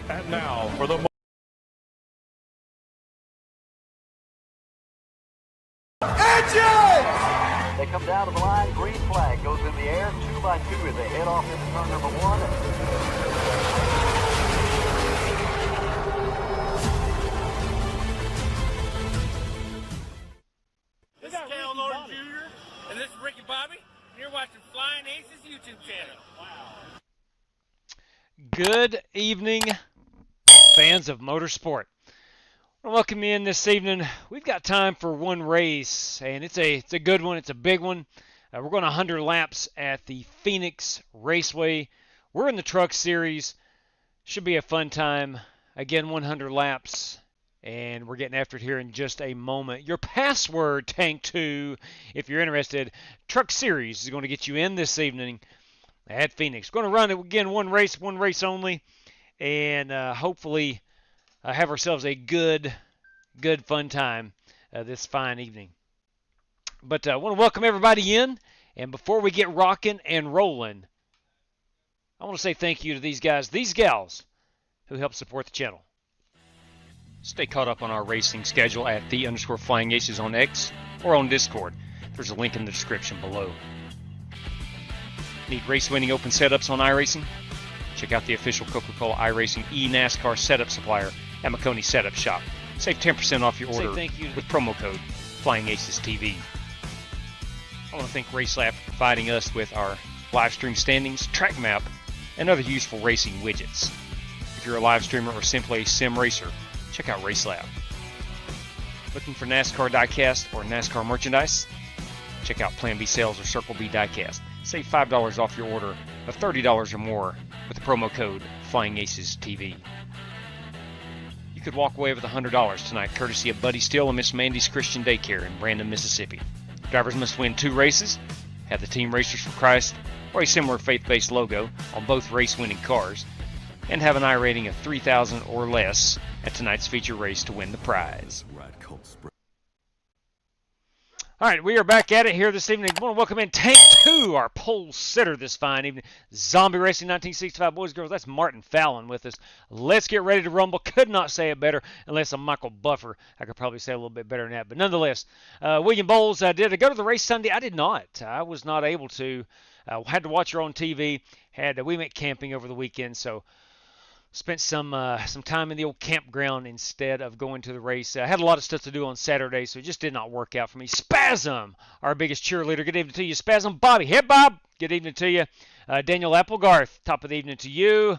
And now for the They come down to the line, green flag goes in the air, 2 by 2 as they head off into turn number 1. This is Cal Norton Jr. and this is Ricky Bobby, and you're watching Flying Aces YouTube channel. Wow. Good evening, fans of motorsport. I want to welcome you in this evening. We've got time for one race, and it's a good one. It's a big one. We're going 100 laps at the Phoenix Raceway. We're in the Truck Series. Should be a fun time. Again, 100 laps, and we're getting after it here in just a moment. Your password, Tank 2, if you're interested, Truck Series is going to get you in this evening at Phoenix. We're going to run it again, one race only, and hopefully have ourselves a good fun time this fine evening. But I want to welcome everybody in, and before we get rocking and rolling, I want to say thank you to these guys, these gals, who help support the channel. Stay caught up on our racing schedule at _FlyingAces on X or on Discord. There's a link in the description below. Need race-winning open setups on iRacing? Check out the official Coca-Cola iRacing NASCAR setup supplier at McConey Setup Shop. Save 10% off your order with promo code FlyingAcesTV. I want to thank RaceLab for providing us with our live stream standings, track map, and other useful racing widgets. If you're a live streamer or simply a sim racer, check out RaceLab. Looking for NASCAR diecast or NASCAR merchandise? Check out Plan B Sales or Circle B Diecast. Save $5 off your order of $30 or more with the promo code FlyingAcesTV. You could walk away with $100 tonight courtesy of Buddy Steele and Miss Mandy's Christian Daycare in Brandon, Mississippi. Drivers must win 2 races, have the Team Racers for Christ or a similar faith-based logo on both race-winning cars, and have an I rating of 3,000 or less at tonight's feature race to win the prize. All right, we are back at it here this evening. I want to welcome in Tank 2, our pole sitter this fine evening. Zombie Racing 1965, boys and girls, that's Martin Fallon with us. Let's get ready to rumble. Could not say it better unless I'm Michael Buffer. I could probably say a little bit better than that. But nonetheless, William Bowles, did I go to the race Sunday? I did not. I was not able to. Had to watch her on TV. We went camping over the weekend, so spent some time in the old campground instead of going to the race. I had a lot of stuff to do on Saturday, so it just did not work out for me. Spasm, our biggest cheerleader. Good evening to you, Spasm. Bobby, hey, Bob. Good evening to you. Daniel Applegarth, top of the evening to you.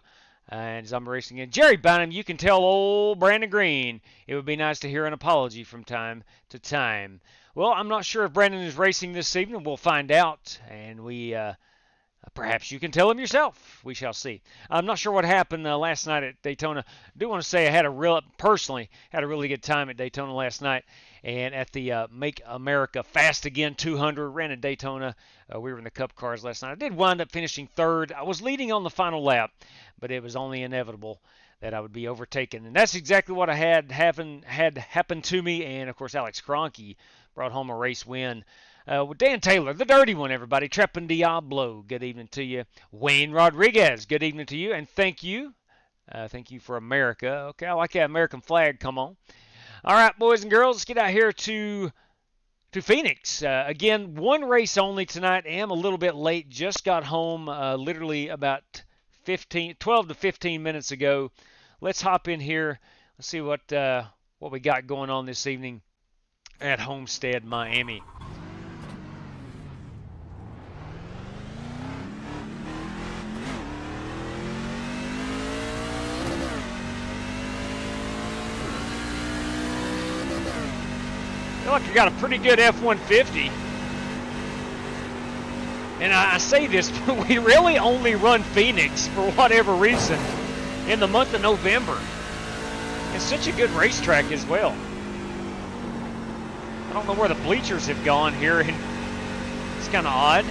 And Zombie Racing again. Jerry Bynum, you can tell old Brandon Green it would be nice to hear an apology from time to time. Well, I'm not sure if Brandon is racing this evening. We'll find out, and perhaps you can tell him yourself. We shall see. I'm not sure what happened last night at Daytona. I do want to say I personally had a really good time at Daytona last night. And at the Make America Fast Again 200, ran at Daytona. We were in the Cup cars last night. I did wind up finishing third. I was leading on the final lap, but it was only inevitable that I would be overtaken. And that's exactly what I had happen to me. And, of course, Alex Kroenke brought home a race win. With Dan Taylor, the dirty one, everybody. Trepin Diablo, good evening to you. Wayne Rodriguez, good evening to you. And thank you. Thank you for America. Okay, I like that American flag. Come on. All right, boys and girls, let's get out here to Phoenix. Again, one race only tonight. I am a little bit late. Just got home literally about 12 to 15 minutes ago. Let's hop in here. Let's see what we got going on this evening at Homestead, Miami. I feel like I got a pretty good F-150. And I say this, but we really only run Phoenix for whatever reason in the month of November. It's such a good racetrack as well. I don't know where the bleachers have gone here, and it's kind of odd.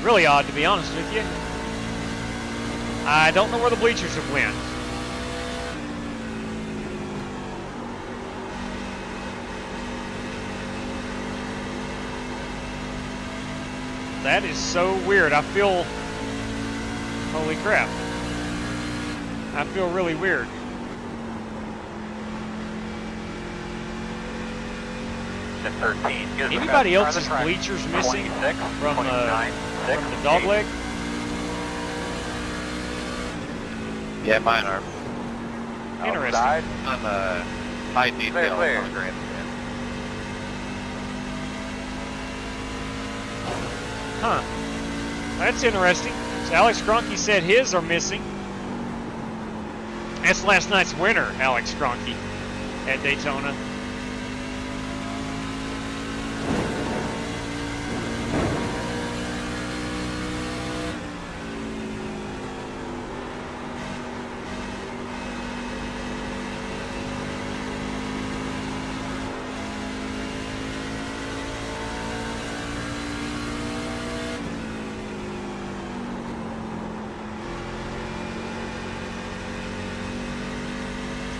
Really odd, to be honest with you. I don't know where the bleachers have went. That is so weird. I feel, holy crap. I feel really weird. The 13. Anybody else's bleachers missing from the dog leg? Yeah, mine are. Interesting. On the high detail on the grandstand. Huh. That's interesting. So Alex Cronky said his are missing. That's last night's winner, Alex Cronky, at Daytona.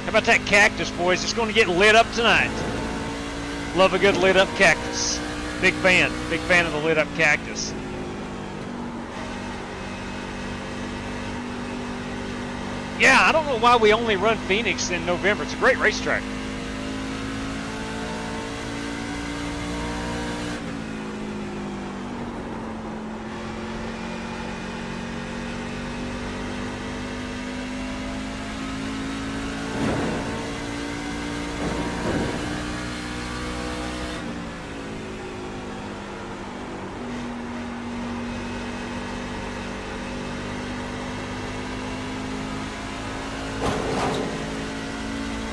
How about that cactus, boys? It's going to get lit up tonight. Love a good lit up cactus. Big fan of the lit up cactus. Yeah, I don't know why we only run Phoenix in November. It's a great racetrack.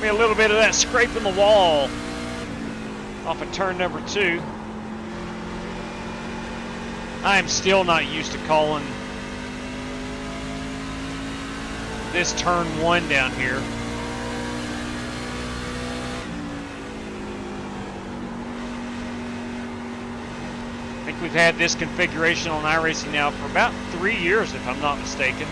A little bit of that scraping the wall off of turn number 2. I am still not used to calling this turn 1 down here. I think we've had this configuration on iRacing now for about 3 years, if I'm not mistaken.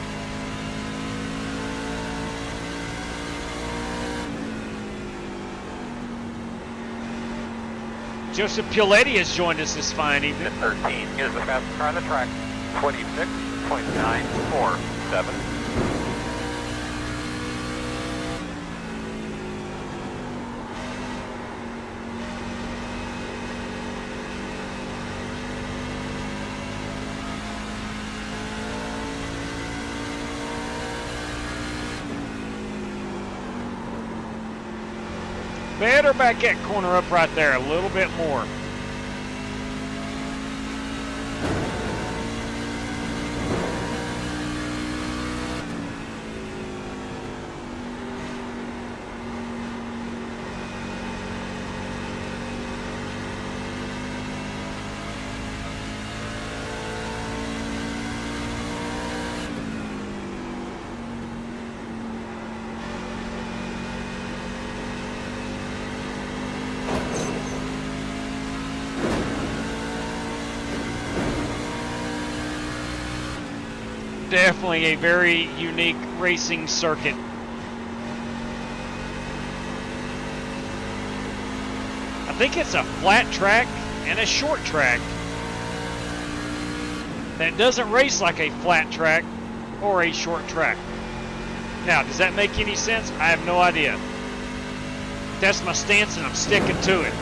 Joseph Piletti has joined us this fine evening. 13 is the fastest car on the track. 26.947. Better back that corner up right there a little bit more. Definitely a very unique racing circuit. I think it's a flat track and a short track that doesn't race like a flat track or a short track. Now, does that make any sense? I have no idea. That's my stance and I'm sticking to it.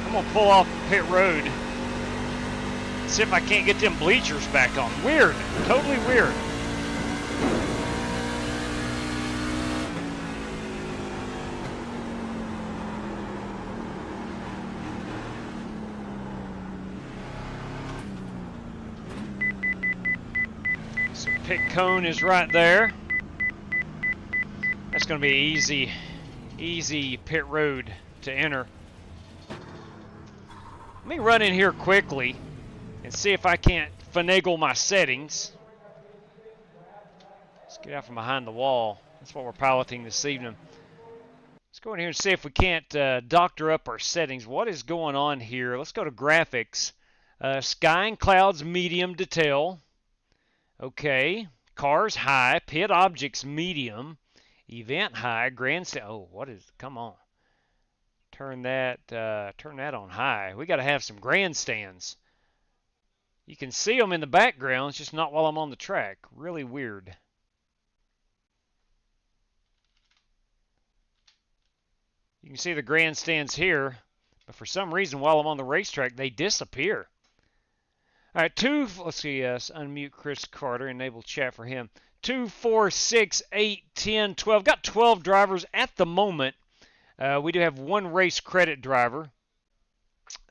I'm gonna pull off pit road. See if I can't get them bleachers back on. Weird, totally weird. So pit cone is right there. That's gonna be easy pit road to enter. Let me run in here quickly and see if I can't finagle my settings. Let's get out from behind the wall. That's what we're piloting this evening. Let's go in here and see if we can't doctor up our settings. What is going on here? Let's go to graphics. Sky and clouds, medium detail. Okay. Cars, high. Pit objects, medium. Event, high. Grandstand. Oh, what is? Come on. Turn that on high. We got to have some grandstands. You can see them in the background. It's just not while I'm on the track. Really weird. You can see the grandstands here, but for some reason, while I'm on the racetrack, they disappear. All right, let's see, unmute Chris Carter, enable chat for him. 2, 4, 6, 8, 10, 12. Got 12 drivers at the moment. We do have one race credit driver.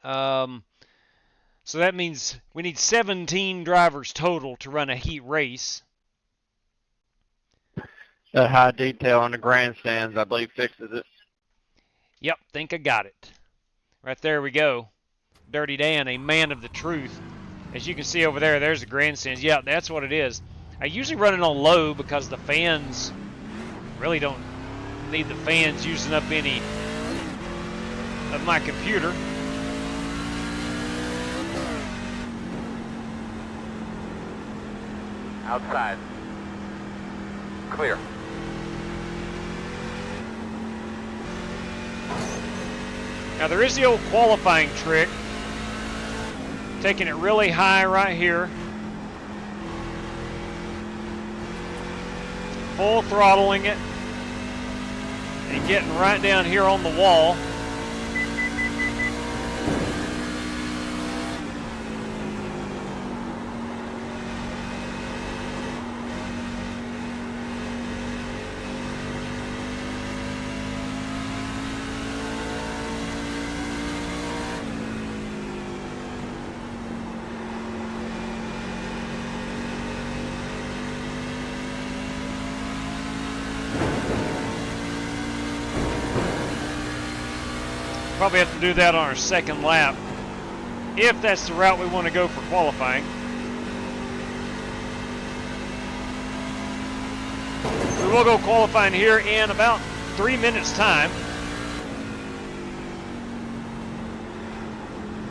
So that means we need 17 drivers total to run a heat race. That high detail on the grandstands, I believe, fixes it. Yep, think I got it. Right there we go. Dirty Dan, a man of the truth. As you can see over there, there's the grandstands. Yeah, that's what it is. I usually run it on low because the fans really don't need the fans using up any of my computer. Outside. Clear. Now there is the old qualifying trick. Taking it really high right here. Full throttling it. And getting right down here on the wall. Probably have to do that on our second lap, if that's the route we want to go for qualifying. We will go qualifying here in about 3 minutes' time.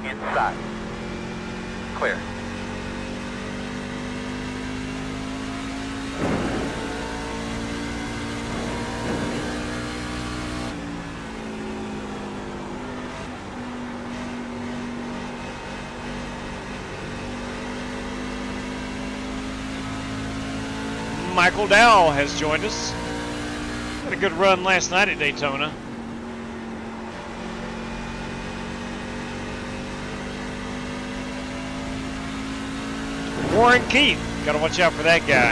Inside. Clear. Michael Dowell has joined us. Had a good run last night at Daytona. Warren Keith, got to watch out for that guy.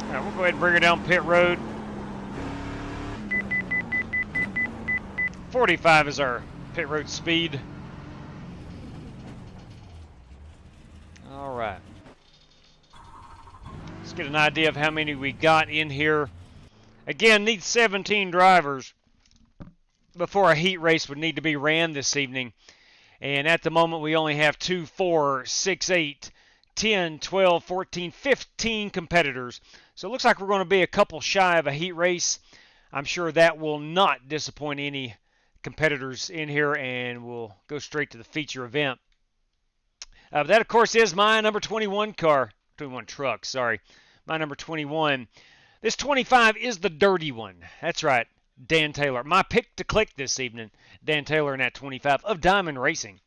All right, we'll go ahead and bring her down pit road. 45 is our pit road speed. All right. Let's get an idea of how many we got in here. Again, need 17 drivers before a heat race would need to be ran this evening. And at the moment, we only have 2, 4, 6, 8, 10, 12, 14, 15 competitors. So it looks like we're going to be a couple shy of a heat race. I'm sure that will not disappoint any competitors in here, and we'll go straight to the feature event. That, of course, is my number 21 car. 21 truck, sorry. My number 21. This 25 is the dirty one. That's right, Dan Taylor. My pick to click this evening, Dan Taylor in that 25 of Diamond Racing.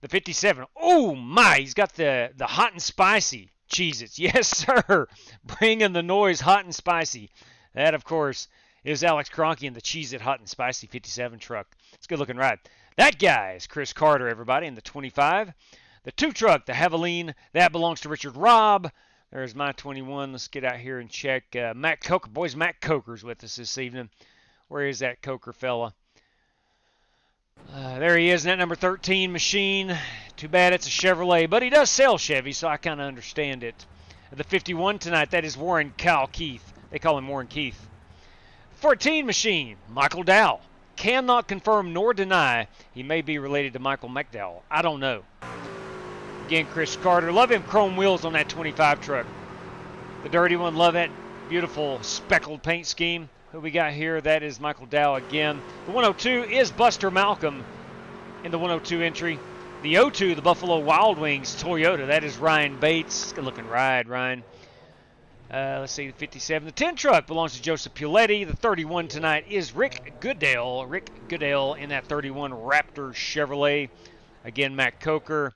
The 57. Oh, my. He's got the hot and spicy Cheez-Its. Yes, sir. Bringing the noise hot and spicy. That, of course, is Alex Kroenke in the Cheez-It hot and spicy 57 truck. It's a good-looking ride. That guy is Chris Carter, everybody, in the 25. The 2 truck, the Haviline, that belongs to Richard Robb. There's my 21. Let's get out here and check. Matt Coker. Boys, Matt Coker's with us this evening. Where is that Coker fella? There he is in that number 13 machine. Too bad it's a Chevrolet, but he does sell Chevy, so I kind of understand it. The 51 tonight, that is Warren Cal Keith. They call him Warren Keith. 14 machine, Michael Dowell. Cannot confirm nor deny he may be related to Michael McDowell. I don't know. Again, Chris Carter. Love him chrome wheels on that 25 truck. The dirty one, love that beautiful speckled paint scheme. who we got here? That is Michael Dow again. The 102 is Buster Malcolm in the 102 entry. The 02, the Buffalo Wild Wings Toyota, that is Ryan Bates. Good looking ride, Ryan. Let's see, the 57. The 10 truck belongs to Joseph Puletti. The 31 tonight is Rick Goodale. Rick Goodale in that 31 Raptor Chevrolet. Again, Matt Coker.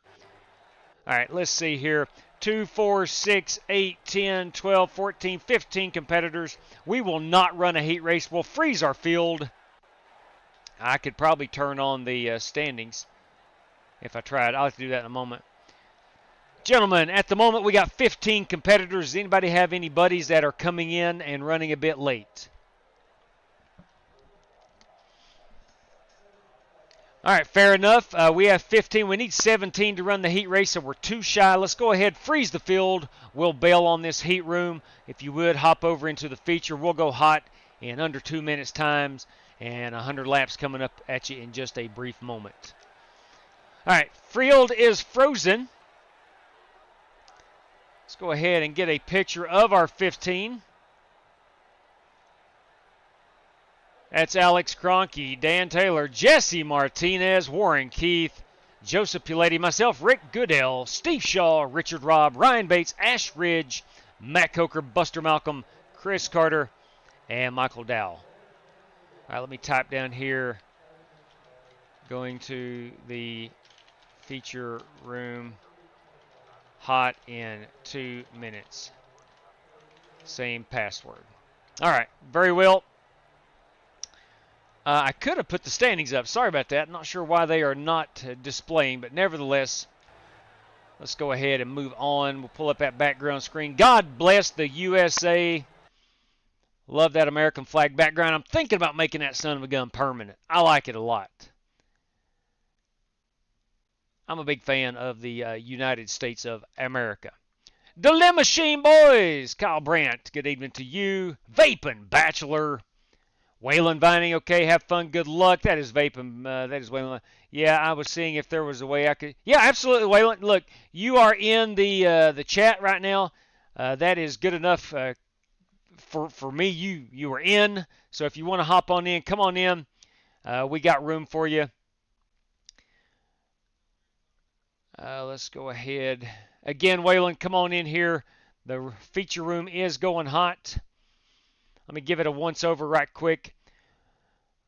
All right, let's see here. 2, 4, 6, 8, 10, 12, 14, 15 competitors. We will not run a heat race. We'll freeze our field. I could probably turn on the standings if I tried. I'll have to do that in a moment. Gentlemen, at the moment we got 15 competitors. Does anybody have any buddies that are coming in and running a bit late? All right, fair enough. We have 15. We need 17 to run the heat race, so we're 2 shy. Let's go ahead, freeze the field. We'll bail on this heat room. If you would, hop over into the feature. We'll go hot in under 2 minutes times, and 100 laps coming up at you in just a brief moment. All right, field is frozen. Let's go ahead and get a picture of our 15. That's Alex Cronky, Dan Taylor, Jesse Martinez, Warren Keith, Joseph Puletti, myself, Rick Goodell, Steve Shaw, Richard Robb, Ryan Bates, Ash Ridge, Matt Coker, Buster Malcolm, Chris Carter, and Michael Dow. All right, let me type down here. Going to the feature room. Hot in 2 minutes. Same password. All right, very well. I could have put the standings up. Sorry about that. Not sure why they are not displaying, but nevertheless, let's go ahead and move on. We'll pull up that background screen. God bless the USA. Love that American flag background. I'm thinking about making that son of a gun permanent. I like it a lot. I'm a big fan of the United States of America. The Lim Machine Boys. Kyle Brandt, good evening to you. Vaping Bachelor. Waylon Vining, okay, have fun, good luck. That is Vaping, that is Waylon. Yeah, I was seeing if there was a way I could. Yeah, absolutely, Waylon. Look, you are in the chat right now. That is good enough for me. You are in. So if you want to hop on in, come on in. We got room for you. Let's go ahead. Again, Waylon, come on in here. The feature room is going hot. Let me give it a once-over right quick.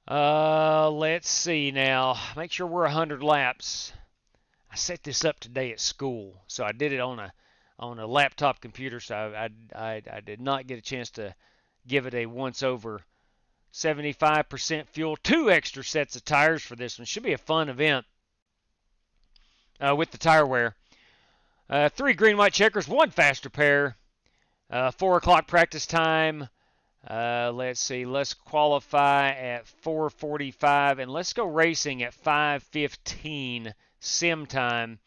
Let's see now. Make sure we're 100 laps. I set this up today at school, so I did it on a laptop computer, so I did not get a chance to give it a once-over. 75% fuel, 2 extra sets of tires for this one. Should be a fun event. With the tire wear. 3 green-white checkers, 1 faster pair. 4 o'clock practice time. Let's see. Let's qualify at 4:45, and let's go racing at 5:15 sim time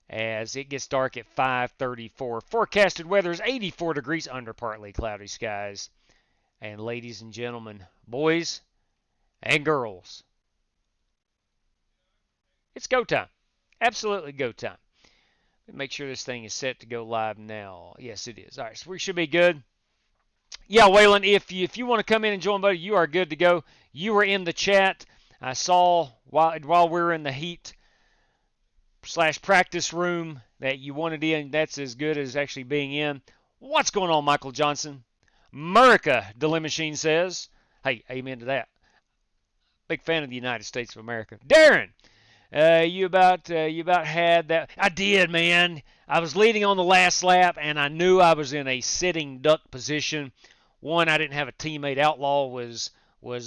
as it gets dark at 5:34. Forecasted weather is 84 degrees under partly cloudy skies. And ladies and gentlemen, boys and girls, it's go time. Absolutely go time. Let me make sure this thing is set to go live now. Yes, it is. All right, so we should be good. Yeah, Waylon, if you want to come in and join, buddy, you are good to go. You were in the chat. I saw while we were in the heat / practice room that you wanted in. That's as good as actually being in. What's going on, Michael Johnson? America, Delim Machine says. Hey, amen to that. Big fan of the United States of America. Darren. You about had that. I did, man. I was leading on the last lap, and I knew I was in a sitting duck position. One, I didn't have a teammate. Outlaw was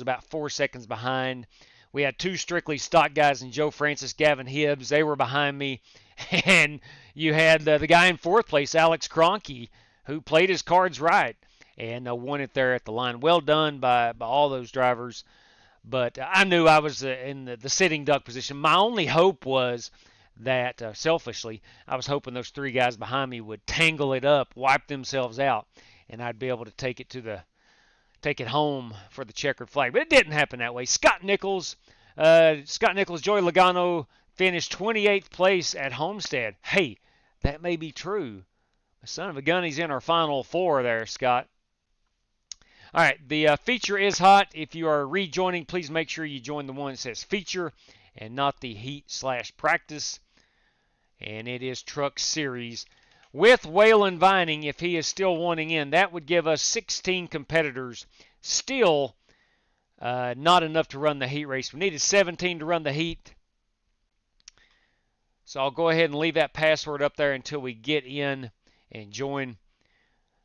about 4 seconds behind. We had 2 strictly stock guys, and Joe Francis, Gavin Hibbs. They were behind me. And you had the guy in 4th place, Alex Cronky, who played his cards right and won it there at the line. Well done by all those drivers. But I knew I was in the sitting duck position. My only hope was that, selfishly, I was hoping those 3 guys behind me would tangle it up, wipe themselves out, and I'd be able to take it home for the checkered flag. But it didn't happen that way. Scott Nichols, Joey Logano finished 28th place at Homestead. Hey, that may be true. Son of a gun, he's in our final 4 there, Scott. All right, the feature is hot. If you are rejoining, please make sure you join the one that says feature and not the heat/practice. And it is Truck Series. With Waylon Vining, if he is still wanting in, that would give us 16 competitors. Still not enough to run the heat race. We needed 17 to run the heat. So I'll go ahead and leave that password up there until we get in and join.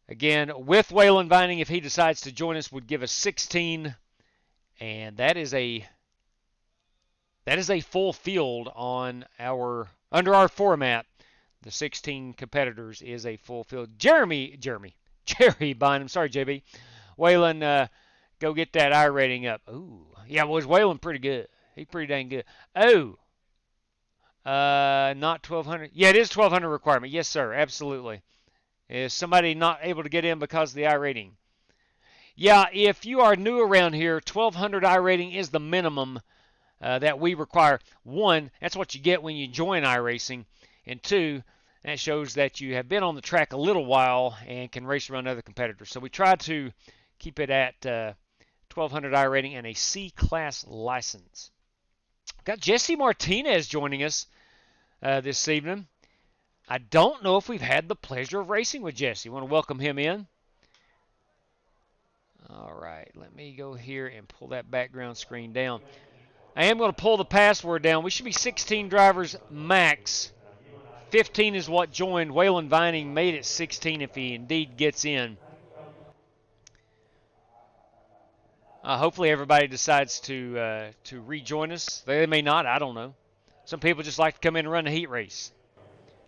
Again, with Waylon Vining, if he decides to join us, would give us 16. And that is a full field on under our format. The 16 competitors is a full field. Jerry Bynum. Sorry, JB. Waylon, go get that I rating up. Ooh, yeah, was Waylon pretty good? He's pretty dang good. Oh, not 1,200. Yeah, it is 1,200 requirement. Yes, sir, absolutely. Is somebody not able to get in because of the I rating? Yeah, if you are new around here, 1,200 I rating is the minimum that we require. One, that's what you get when you join iRacing. And two, that shows that you have been on the track a little while and can race around other competitors. So we try to keep it at 1,200 I rating and a C-Class license. Got Jesse Martinez joining us this evening. I don't know if we've had the pleasure of racing with Jesse. Want to welcome him in. All right, let me go here and pull that background screen down. I am going to pull the password down. We should be 16 drivers max. 15 is what joined. Waylon Vining made it 16 if he indeed gets in. Hopefully everybody decides to rejoin us. They may not. I don't know. Some people just like to come in and run a heat race.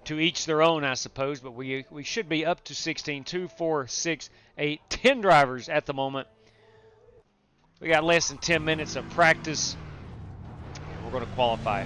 To each their own, I suppose. But we should be up to 16. 2, 4, 6, 8, 10 drivers at the moment. We got less than 10 minutes of practice. And we're going to qualify.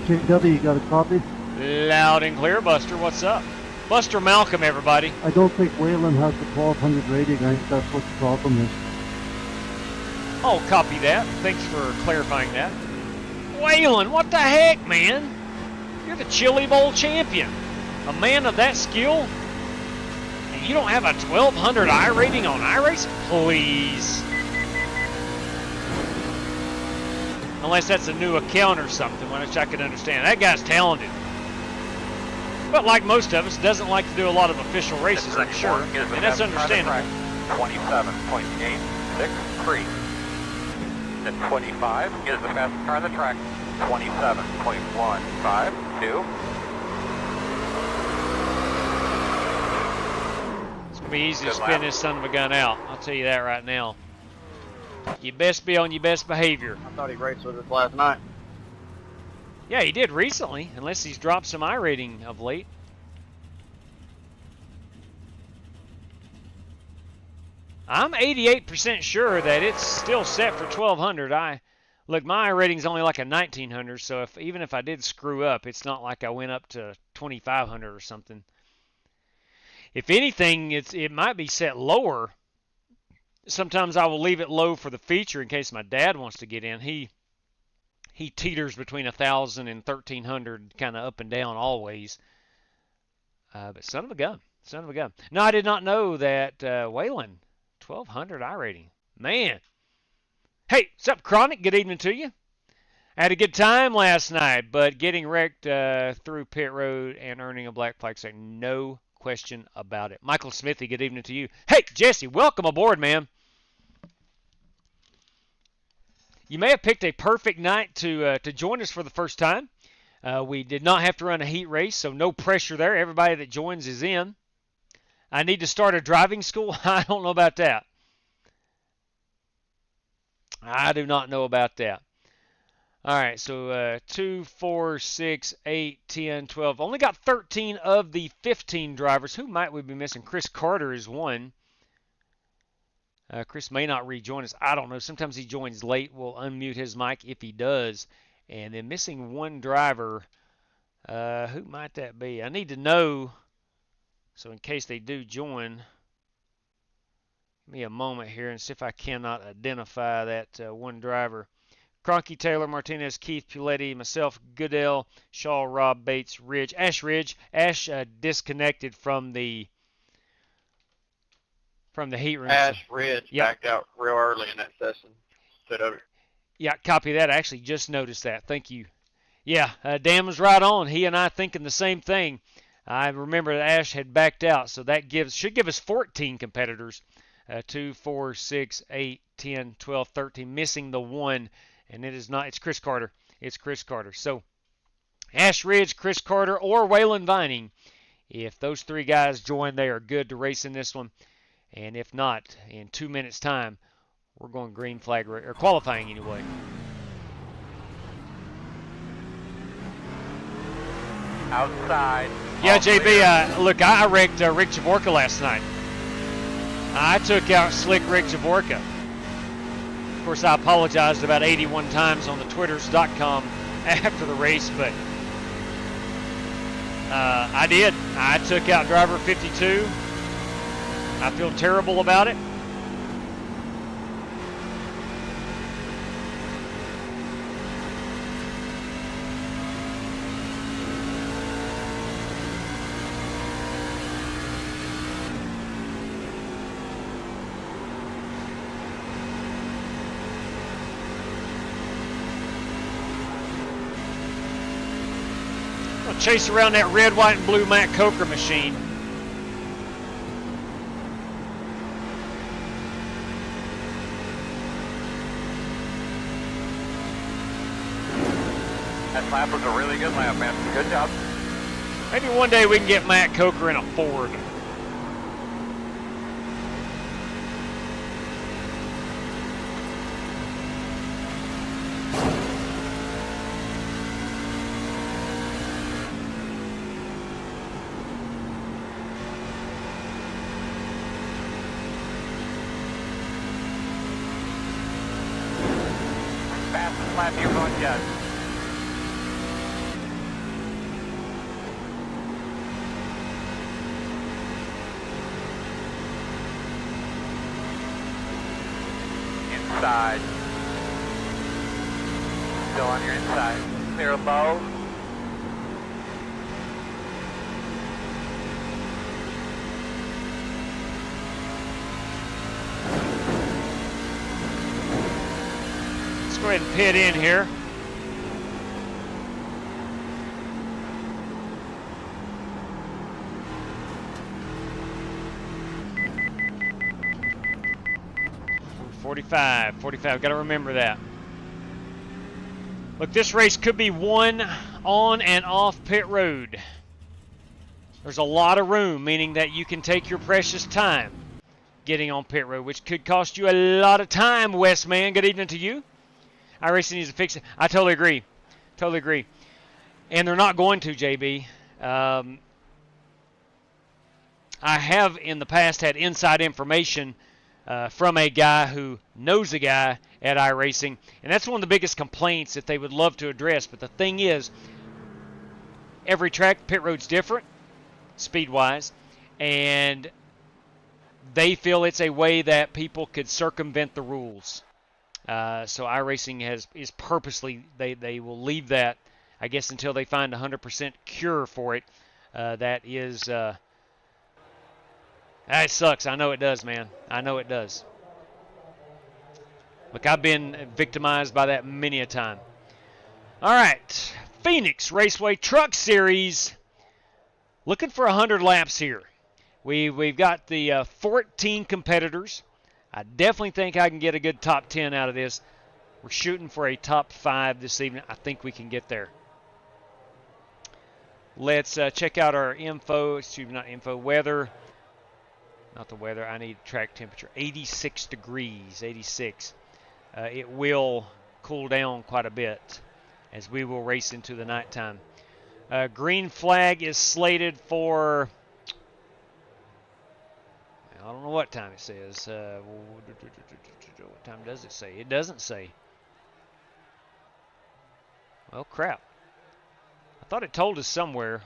JW, you got a copy? Loud and clear, Buster. What's up? Buster Malcolm, everybody. I don't think Waylon has the 1,200 rating. I think that's what the problem is. I'll copy that. Thanks for clarifying that. Waylon, what the heck, man? You're the Chili Bowl champion. A man of that skill? And you don't have a 1,200 I rating on iRacing? Please. Unless that's a new account or something, which I can understand. That guy's talented. But like most of us, doesn't like to do a lot of official races, I'm sure. And that's understandable. 27.863. Then 25 is the fastest car on the track. 27.152. It's going to be easy to spin this son of a gun out. I'll tell you that right now. You best be on your best behavior. I thought he raced with us last night. Yeah, he did recently, unless he's dropped some I rating of late. I'm 88% sure that it's still set for 1,200. Look, my I rating's only like a 1,900, so even if I did screw up, it's not like I went up to 2,500 or something. If anything, it might be set lower. Sometimes I will leave it low for the feature in case my dad wants to get in. He teeters between 1,000 and 1,300, kind of up and down always. But son of a gun. No, I did not know that Waylon, 1,200 I rating. Man. Hey, what's up, Chronic? Good evening to you. I had a good time last night, but getting wrecked through pit road and earning a black flag second, no question about it. Michael Smithy, good evening to you. Hey, Jesse, welcome aboard, man. You may have picked a perfect night to join us for the first time. We did not have to run a heat race, so no pressure there. Everybody that joins is in. I need to start a driving school. I don't know about that. I do not know about that. All right, so 2, 4, 6, 8, 10, 12. Only got 13 of the 15 drivers. Who might we be missing? Chris Carter is one. Chris may not rejoin us. I don't know. Sometimes he joins late. We'll unmute his mic if he does. And then missing one driver. Who might that be? I need to know. So in case they do join, give me a moment here and see if I cannot identify that one driver. Cronky, Taylor, Martinez, Keith, Puletti, myself, Goodell, Shaw, Rob, Bates, Ridge, Ridge. Ash disconnected from the heat room. Ash Ridge Yep. backed out real early in that session. Yeah, copy that. I actually just noticed that. Thank you. Yeah, Dan was right on. He and I thinking the same thing. I remember that Ash had backed out, so that should give us 14 competitors. 2, 4, 6, 8, 10, 12, 13, missing the one. And it is not, it's Chris Carter. It's Chris Carter. So, Ash Ridge, Chris Carter, or Waylon Vining. If those three guys join, they are good to race in this one. And if not, in 2 minutes' time, we're going green flag, or qualifying anyway. Outside. Yeah, JB, look, I wrecked Rick Javorka last night. I took out slick Rick Javorka. Of course, I apologized about 81 times on the twitters.com after the race, but I did. I took out driver 52. I feel terrible about it. I'll chase around that red, white, and blue Matt Coker machine. That lap was a really good lap, man. Good job. Maybe one day we can get Matt Coker in a Ford. Fastest lap you're going to get. Inside. Still on your inside. Clear low. Let's go ahead and pit in here. .45, got to remember that. Look, this race could be won on and off pit road. There's a lot of room, meaning that you can take your precious time getting on pit road, which could cost you a lot of time, Westman. Good evening to you. iRacing needs to fix it. I totally agree. Totally agree. And they're not going to, JB. I have in the past had inside information from a guy who knows a guy at iRacing, and that's one of the biggest complaints that they would love to address. But the thing is, every track, pit road's different, speed-wise, and they feel it's a way that people could circumvent the rules. So iRacing is purposely, they will leave that, I guess, until they find 100% cure for it. That is... It sucks. I know it does, man. I know it does. Look, I've been victimized by that many a time. All right. Phoenix Raceway Truck Series. Looking for 100 laps here. We've got the 14 competitors. I definitely think I can get a good top 10 out of this. We're shooting for a top 5 this evening. I think we can get there. Let's check out our info. Excuse me, not info. Weather. Not the weather. I need track temperature. 86 degrees. 86. It will cool down quite a bit. as we will race into the nighttime. Green flag is slated for, I don't know what time it says. What time does it say? It doesn't say. Well, crap. I thought it told us somewhere.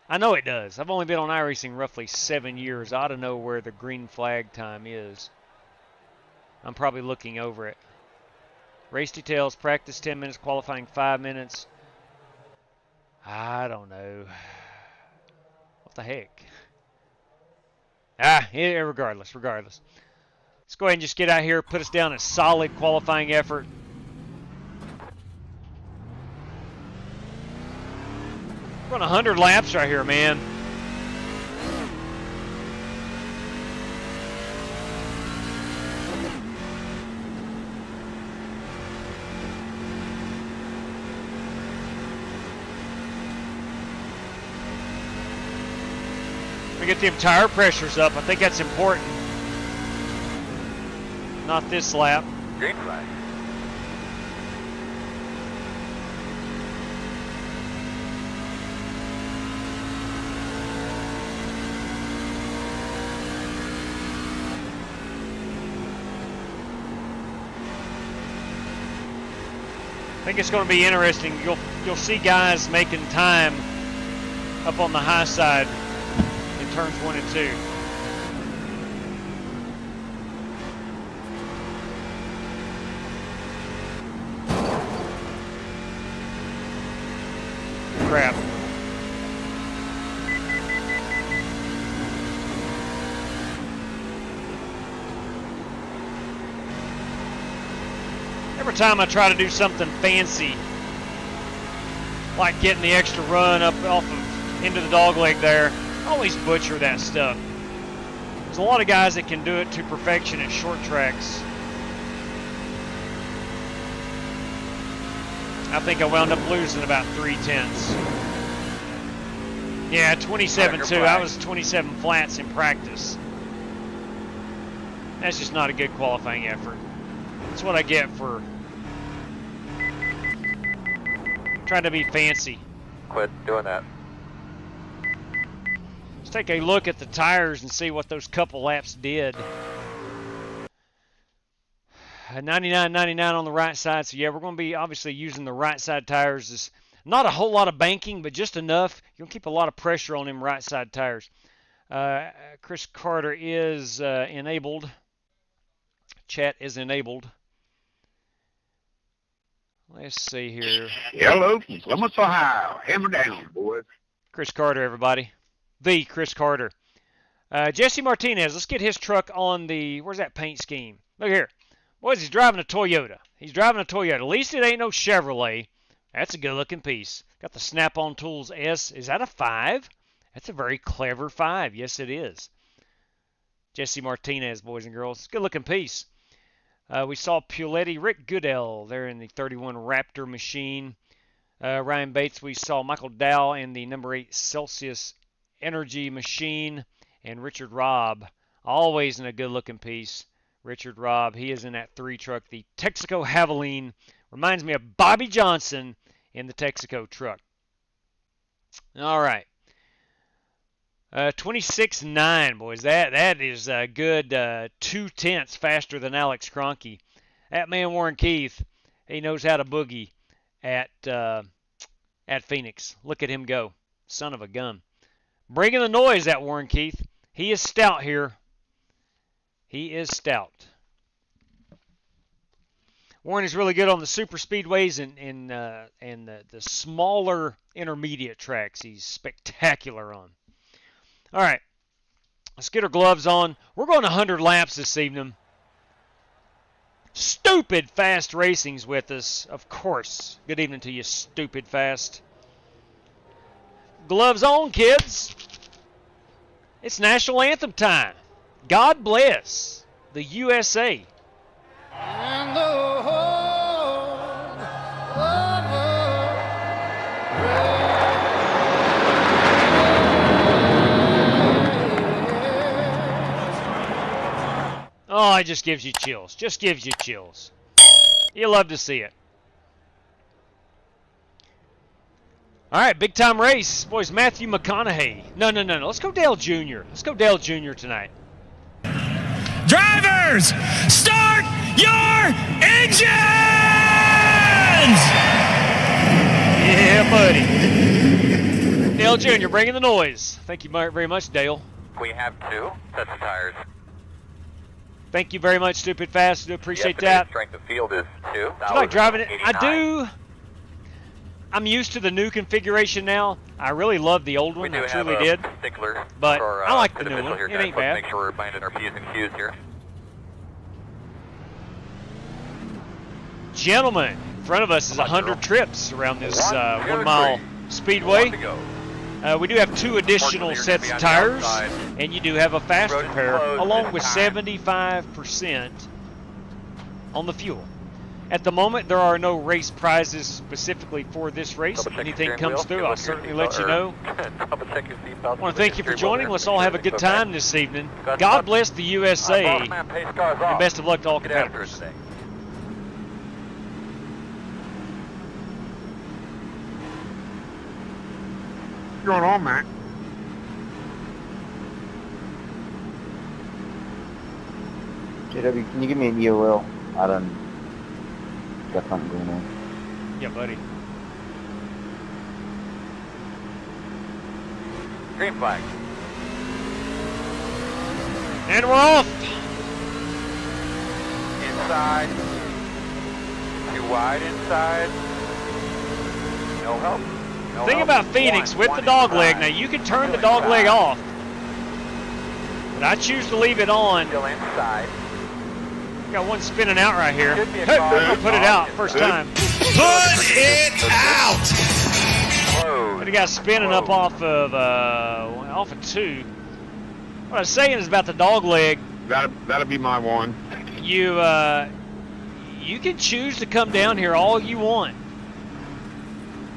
I know it does. I've only been on iRacing roughly 7 years. I ought to know where the green flag time is. I'm probably looking over it. Race details, practice 10 minutes, qualifying 5 minutes. I don't know. What the heck? Regardless. Let's go ahead and just get out here, put us down a solid qualifying effort. Run 100 laps right here, man. We get them tire pressures up. I think that's important. Not this lap. Green flag. I think it's going to be interesting. You'll see guys making time up on the high side in turns 1 and 2. Crap. Every time I try to do something fancy, like getting the extra run up off of into the dog leg there, I always butcher that stuff. There's a lot of guys that can do it to perfection at short tracks. I think I wound up losing about 3/10. Yeah, 27.2. I was 27 flats in practice. That's just not a good qualifying effort. That's what I get for trying to be fancy. Quit doing that. Let's take a look at the tires and see what those couple laps did. 99.99 on the right side. So yeah, we're going to be obviously using the right side tires. It's not a whole lot of banking, but just enough. You'll keep a lot of pressure on them right side tires. Chris Carter is enabled. Chat is enabled. Let's see here. Hello from Columbus, Ohio. Hammer down, boys. Chris Carter, everybody. The Chris Carter. Jesse Martinez, let's get his truck on the, where's that paint scheme? Look here. Boys, he's driving a Toyota. He's driving a Toyota. At least it ain't no Chevrolet. That's a good-looking piece. Got the Snap-on Tools S. Is that a 5? That's a very clever 5. Yes, it is. Jesse Martinez, boys and girls. Good-looking piece. We saw Puletti, Rick Goodell there in the 31 Raptor machine. Ryan Bates, we saw Michael Dow in the number 8 Celsius Energy machine. And Richard Robb, always in a good-looking piece. Richard Robb, he is in that 3 truck, the Texaco Javelin. Reminds me of Bobby Johnson in the Texaco truck. All right. 26.9, boys. That is a good 2/10 faster than Alex Kroenke. That man Warren Keith, he knows how to boogie at Phoenix. Look at him go. Son of a gun. Bringing the noise, that Warren Keith. He is stout here. He is stout. Warren is really good on the super speedways and the smaller intermediate tracks. He's spectacular on. All right, let's get our gloves on. We're going 100 laps this evening. Stupid Fast Racing's with us, of course. Good evening to you, Stupid Fast. Gloves on, kids. It's national anthem time. God bless the USA. And the whole oh, it just gives you chills. Just gives you chills. You love to see it. All right, big time race. Boys, Matthew McConaughey. No. Let's go Dale Jr. Let's go Dale Jr. tonight. Drivers, start your engines! Yeah, buddy. Dale Jr. bringing the noise. Thank you very much, Dale. We have 2 sets of tires. Thank you very much, Stupid Fast. Do appreciate that. Strength of field is 2. Do you like driving it? I do. I'm used to the new configuration now. I really love the old one. I truly did. But I like the new one. It ain't bad. Make sure we're binding our P's and Q's here. Gentlemen, in front of us is 100 trips around this 1 mile speedway. We do have 2 additional sets of tires, and you do have a faster pair, along with 75% on the fuel. At the moment, there are no race prizes specifically for this race. If anything comes through, I'll certainly let you know. I want to thank you for joining. Let's all have a good time this evening. God bless the USA, and best of luck to all competitors. What's going on, Matt? JW, can you give me an EOL? I done got something going on. Yeah, buddy. Green flag. And we're off. Inside. Too wide inside. No help. No Thing help. about Phoenix with the dog leg, now you can turn the dog leg off, but I choose to leave it on. Still inside. Got one spinning out right here. Should be a Hey, car. I'll put it out first time. Put it out! Close. But he got spinning up off of 2. What I was saying is about the dog leg. That'll be my one. You can choose to come down here all you want.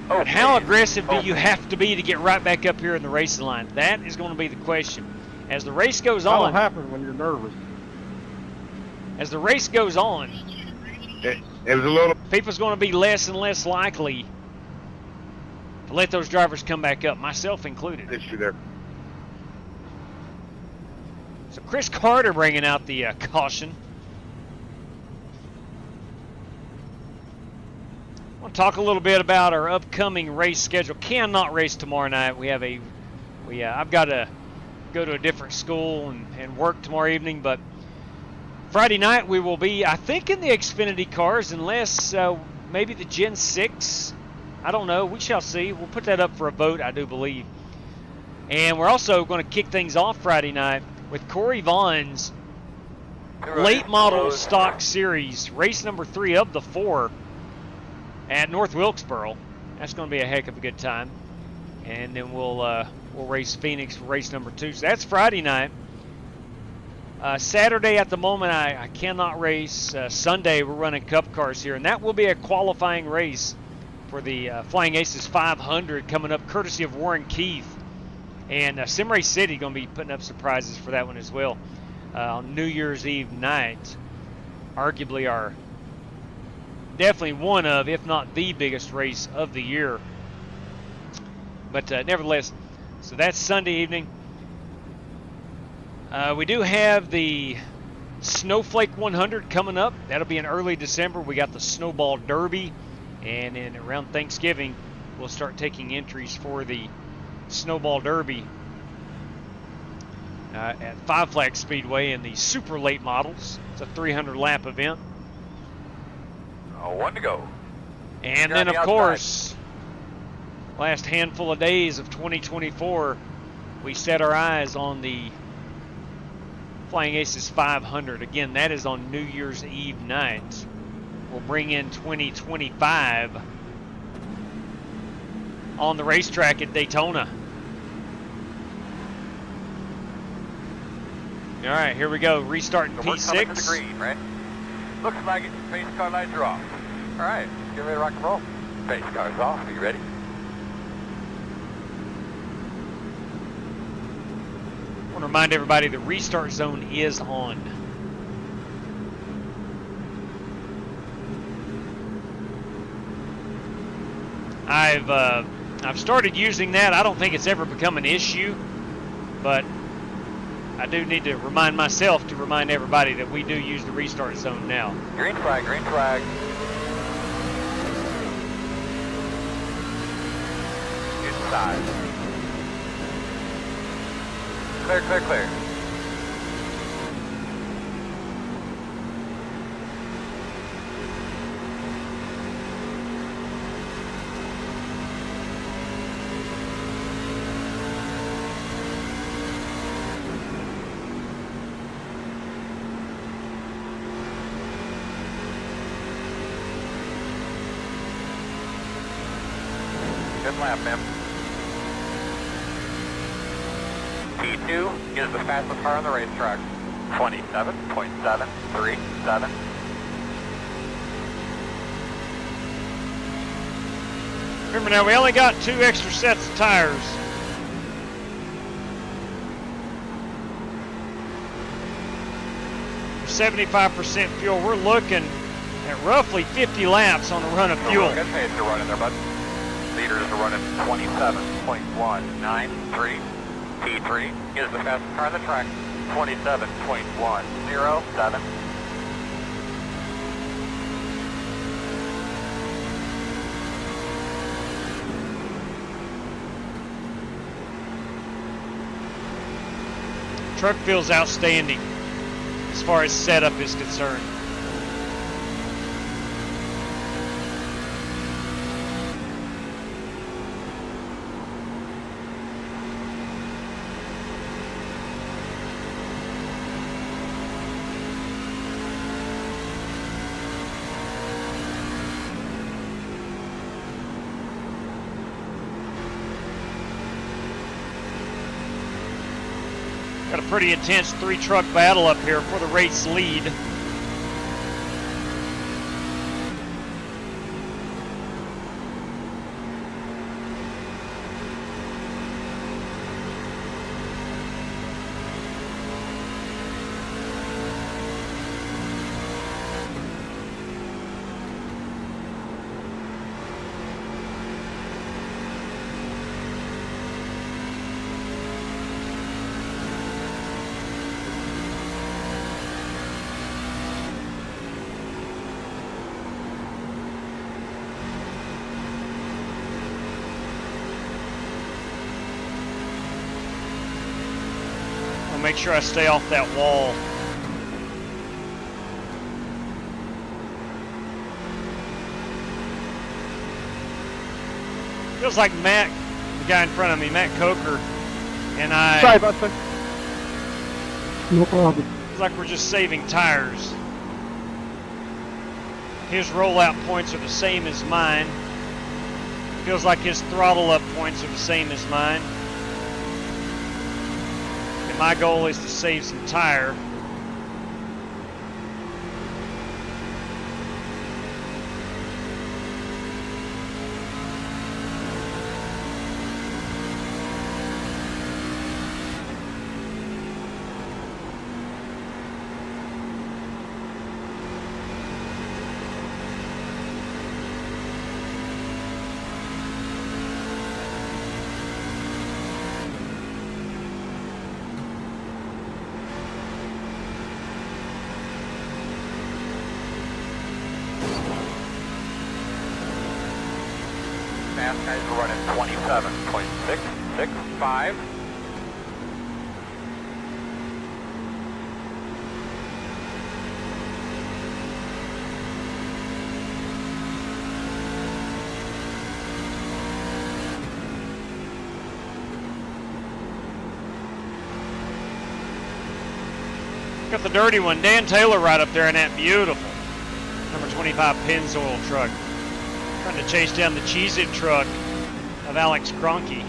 But how aggressive do you have to be to get right back up here in the racing line? That is going to be the question. As the race goes That'll on, happen when you're nervous. as the race goes on, It was a little. people's going to be less and less likely to let those drivers come back up, myself included. issue there. So Chris Carter bringing out the caution. I want to talk a little bit about our upcoming race schedule. Cannot race tomorrow night. I've got to go to a different school and work tomorrow evening, but Friday night we will be, I think, in the Xfinity cars, unless maybe the Gen 6. I don't know. We shall see. We'll put that up for a vote, I do believe. And we're also going to kick things off Friday night with Corey Vaughn's late model stock series, race number 3 of the 4 at North Wilkesboro. That's going to be a heck of a good time. And then we'll race Phoenix for race number 2. So that's Friday night. Saturday at the moment I cannot race. Sunday we're running cup cars here, and that will be a qualifying race for the Flying Aces 500 coming up, courtesy of Warren Keith. And Sim Race City going to be putting up surprises for that one as well. On New Year's Eve night, arguably definitely one of, if not the biggest race of the year. But nevertheless, so that's Sunday evening. We do have the Snowflake 100 coming up. That'll be in early December. We got the Snowball Derby, and then around Thanksgiving we'll start taking entries for the Snowball Derby at Five Flags Speedway in the super late models. It's a 300 lap event. 1 to go. And then, of course, last handful of days of 2024, we set our eyes on the Flying Aces 500. Again, that is on New Year's Eve night. We'll bring in 2025 on the racetrack at Daytona. All right, here we go. Restarting So we're coming to the P6. green, right? Looks like it. Pace car lights are off. All right, get ready to rock and roll. Pace car's off. Are you ready? I want to remind everybody the restart zone is on. I've I've started using that. I don't think it's ever become an issue, but I do need to remind myself to remind everybody that we do use the restart zone now. Green flag, green flag. Inside. Clear, clear, clear. Good lap, ma'am. P2 is the fastest car on the racetrack. 27.737. Remember now, we only got 2 extra sets of tires. For 75% fuel, we're looking at roughly 50 laps on a run of fuel. Good pace to run in there, bud. Leaders are running 27.193. P3 is the fastest car on the track. 27.107. Truck feels outstanding as far as setup is concerned. Got a pretty intense 3-truck battle up here for the race lead. Make sure I stay off that wall. Feels like Matt, the guy in front of me, Matt Coker, and I. Sorry about that. No problem. Feels like we're just saving tires. His rollout points are the same as mine. Feels like his throttle up points are the same as mine. My goal is to save some tire. Fast guys are running 27.665. Got the dirty one, Dan Taylor right up there in that beautiful number 25 Pennzoil truck. Trying to chase down the Cheez-It truck of Alex Cronky.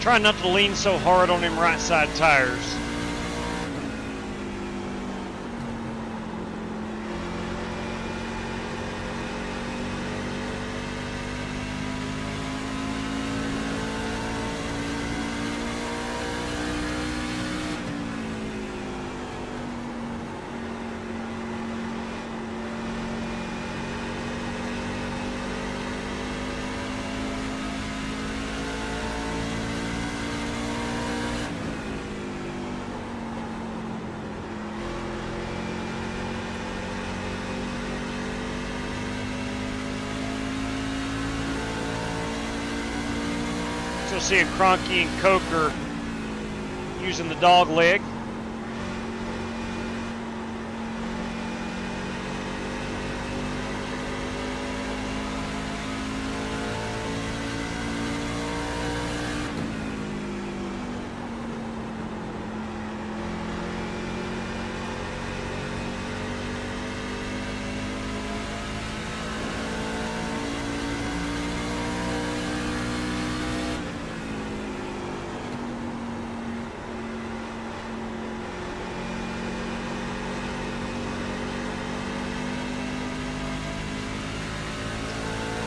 Try not to lean so hard on them right side tires. Still seeing Cronky and Coker using the dog leg.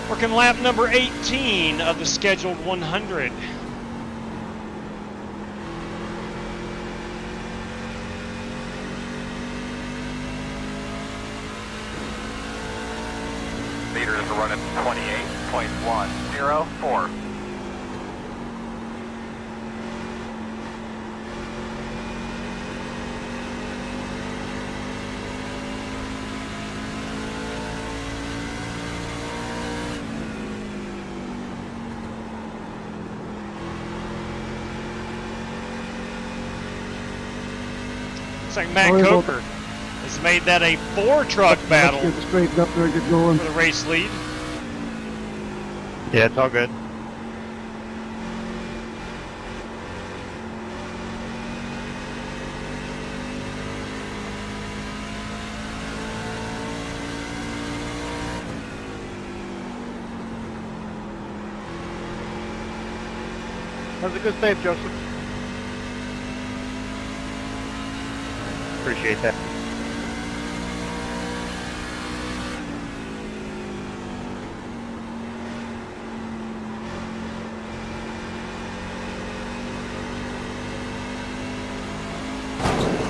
Working lap number 18 of the scheduled 100. Meters are running 28.104. Looks like Matt Coker has made that a 4-truck battle Let's get straightened up there, get going. for the race lead. Yeah, it's all good. That was a good save, Joseph. Appreciate that.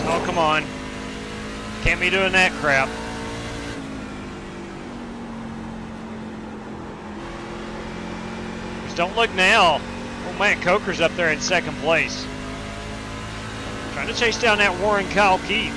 Oh, come on. Can't be doing that crap. Just don't look now. Oh, Matt Coker's up there in second place. Trying to chase down that Warren Kyle Keith.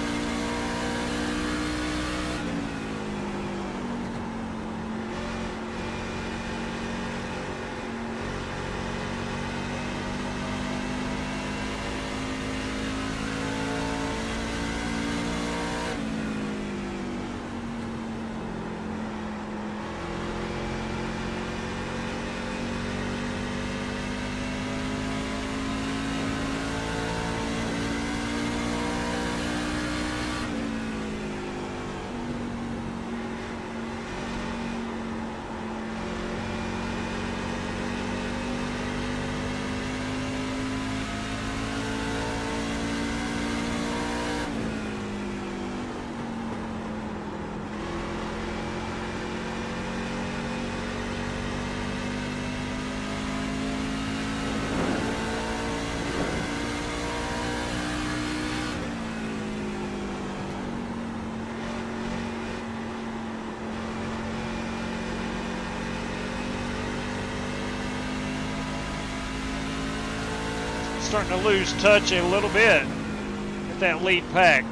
Starting to lose touch a little bit with that lead pack.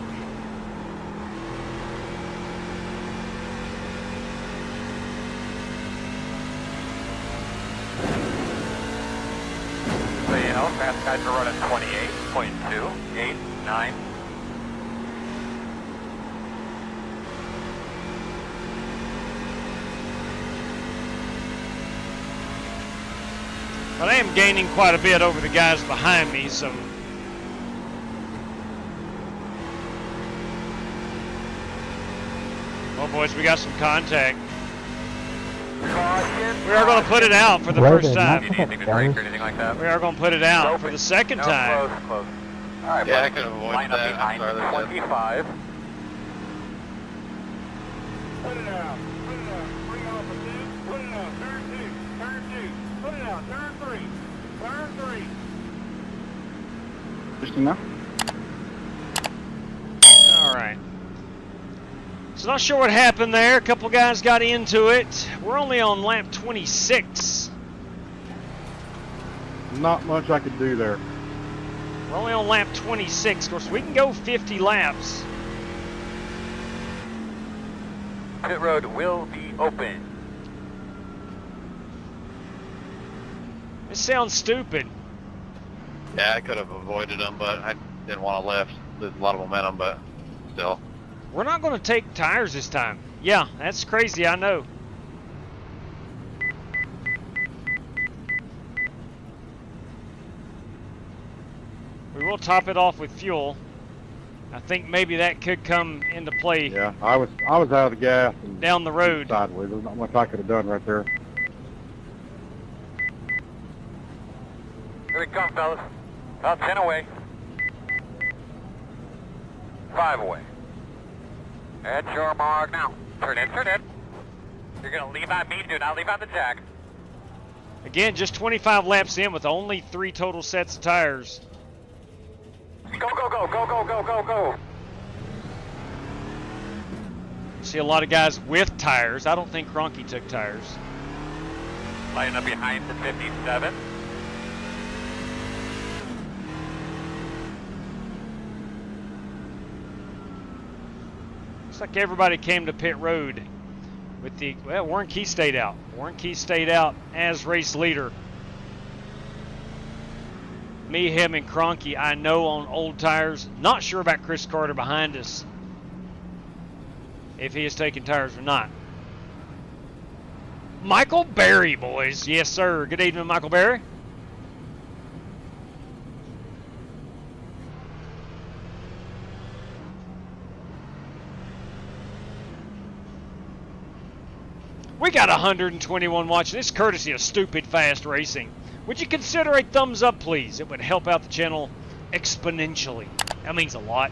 So you know, fast guys are running 28.289. But I am gaining quite a bit over the guys behind me, so. Oh boys, we got some contact. We are going to put it out for the Right first there, time. Do you need anything to drink or anything like that? We are going to put it out for the second time. Close, close. All right, Yeah, I buddy. could avoid Line up that. behind I'm sorry, that's 25. Put it out. Put it out. Bring off a 2. Put it out. Turn 2. Turn 2. Put it out. Turn 3. Turn 3. Just enough. All right. So not sure what happened there. A couple guys got into it. We're only on lap 26. Not much I could do there. We're only on lap 26. Of course, we can go 50 laps. Pit road will be open. This sounds stupid. Yeah, I could have avoided them, but I didn't want to lose a lot of momentum, but still. We're not going to take tires this time. Yeah, that's crazy, I know. We will top it off with fuel. I think maybe that could come into play Yeah, I was out of the gas and down the road. sideways. There's not much I could have done right there. Here we come, fellas. About 10 away. 5 away. At your mark now. Turn in, turn in. You're going to leave on me, do not leave on the jack. Again, just 25 laps in with only 3 total sets of tires. Go, go, go, go, go, go, go, go. See a lot of guys with tires. I don't think Cronky took tires. Lining up behind the 57. Looks like everybody came to pit road with the, well, Warren Key stayed out. Warren Key stayed out as race leader. Me, him, and Cronky, I know on old tires. Not sure about Chris Carter behind us, if he is taking tires or not. Michael Berry, boys. Yes, sir. Good evening, Michael Berry. We got 121 watching. This is courtesy of Stupid Fast Racing. Would you consider a thumbs up, please? It would help out the channel exponentially. That means a lot.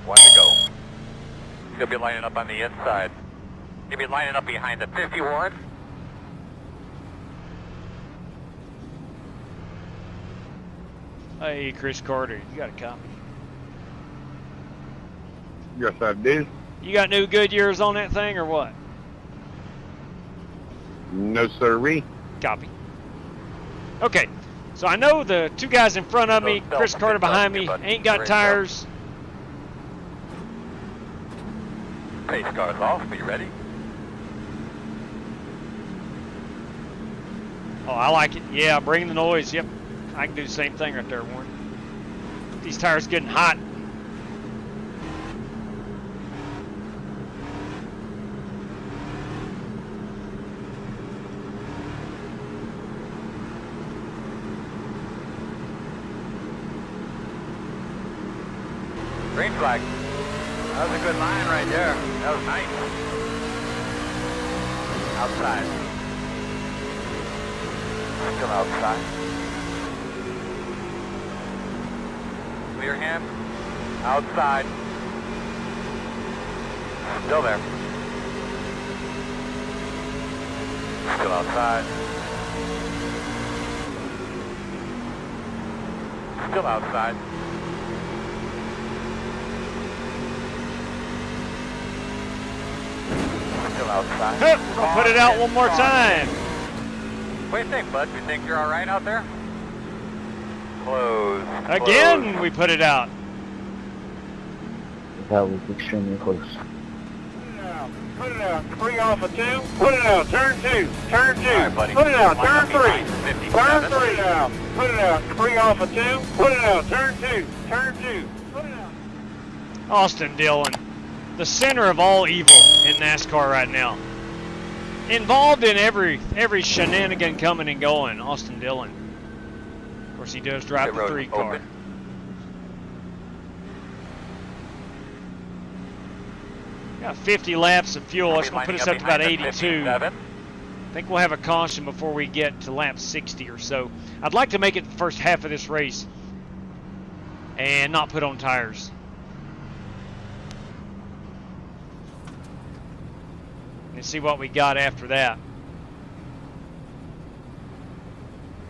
1 to go. He'll be lining up on the inside. He'll be lining up behind the 51. Hey, Chris Carter, you got a copy? Yes, I did. You got new Goodyears on that thing or what? No, sirree. Copy. Okay, so I know the 2 guys in front of me, Chris Carter behind me, ain't got tires. Pace car's off. Be ready. Oh, I like it. Yeah, bring the noise. Yep, I can do the same thing right there, Warren. These tires getting hot. Green flag. That was a good line right there. That was nice. Outside. Still outside. Clear him. Outside. Still there. Still outside. Still outside. Still outside. We're gonna put it out one more time. What do you think, bud? You think you're all right out there? Close. Again, we put it out. That was extremely close. Put it out. Bring off a 2. Put it out. Turn 2. Turn 2. Right, buddy. Put it out. Line Turn up 3. behind Turn 57. 3 out. Put it out. Bring off a 2. Put it out. Turn 2. Turn 2. Put it out. Austin Dillon, the center of all evil in NASCAR right now. Involved in every shenanigan coming and going, Austin Dillon. Of course, he does drive the 3 car. Open. Got 50 laps of fuel. That's going to put us up to about 82. think we'll have a caution before we get to lap 60 or so. I'd like to make it the first half of this race and not put on tires. And see what we got after that.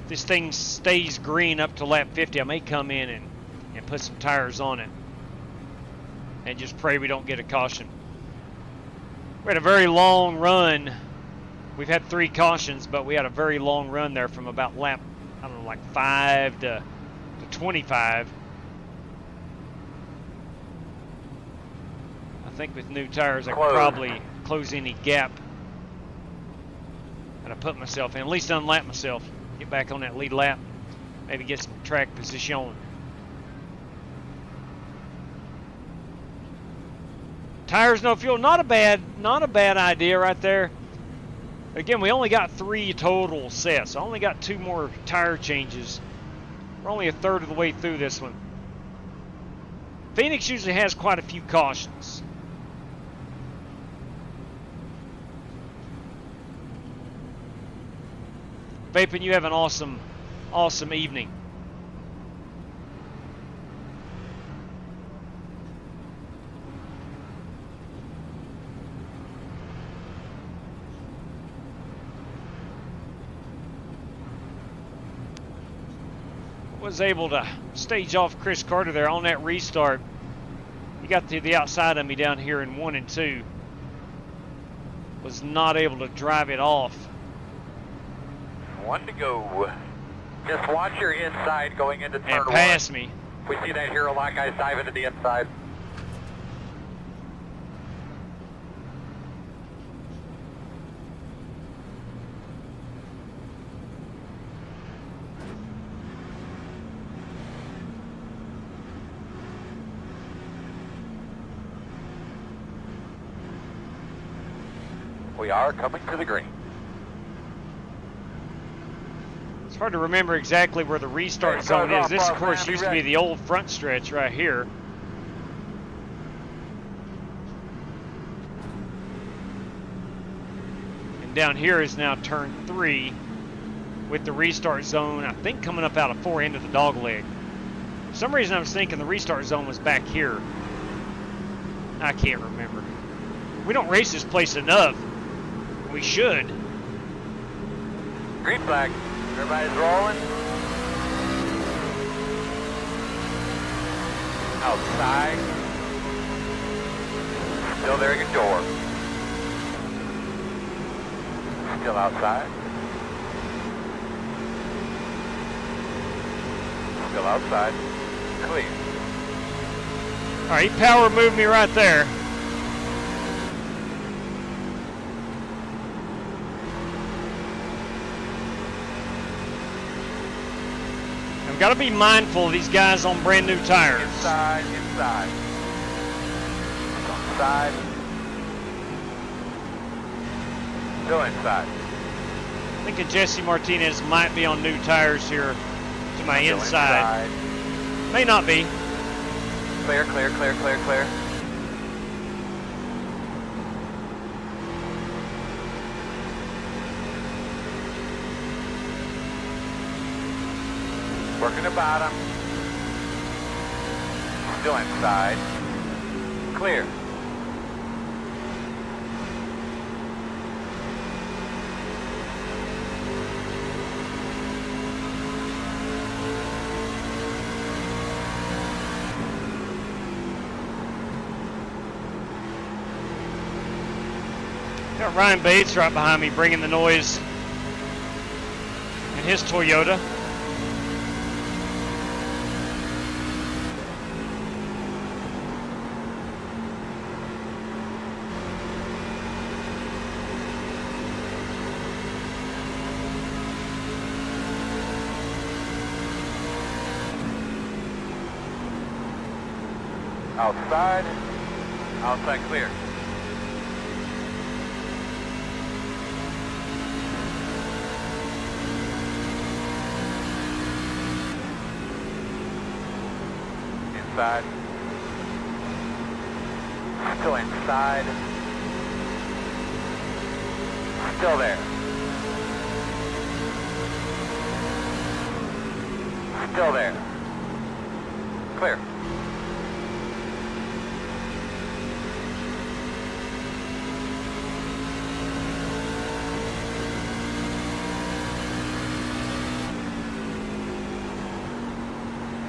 If this thing stays green up to lap 50, I may come in and put some tires on it. And just pray we don't get a caution. We had a very long run. We've had 3 cautions, but we had a very long run there from about lap, I don't know, like 5 to 25. I think with new tires, I could probably close any gap that I put myself in. At least unlap myself. Get back on that lead lap. Maybe get some track position. Tires, no fuel. Not a bad idea right there. Again, we only got 3 total sets. I only got 2 more tire changes. We're only a third of the way through this one. Phoenix usually has quite a few cautions. Vapin, you have an awesome evening. Was able to stage off Chris Carter there on that restart. He got to the outside of me down here in 1 and 2. Was not able to drive it off. 1 to go. Just watch your inside going into turn 1. And pass me. We see that here a lot, guys dive into the inside. We are coming to the green. It's hard to remember exactly where the restart zone is. This, of course, used to be the old front stretch right here. And down here is now turn 3 with the restart zone, I think, coming up out of 4 into the dog leg. For some reason, I was thinking the restart zone was back here. I can't remember. We don't race this place enough. We should. Green flag. Everybody's rolling. Outside. Still there at your door. Still outside. Still outside. Clear. All right, he power moved me right there. I've got to be mindful of these guys on brand new tires. Inside, inside. Inside. Still inside. I think that Jesse Martinez might be on new tires here to my inside. May not be. Clear, clear, clear, clear, clear. Working the bottom. Still inside. Clear. Got Ryan Bates right behind me bringing the noise in his Toyota. Outside. Outside clear. Inside. Still inside. Still there. Still there. Clear.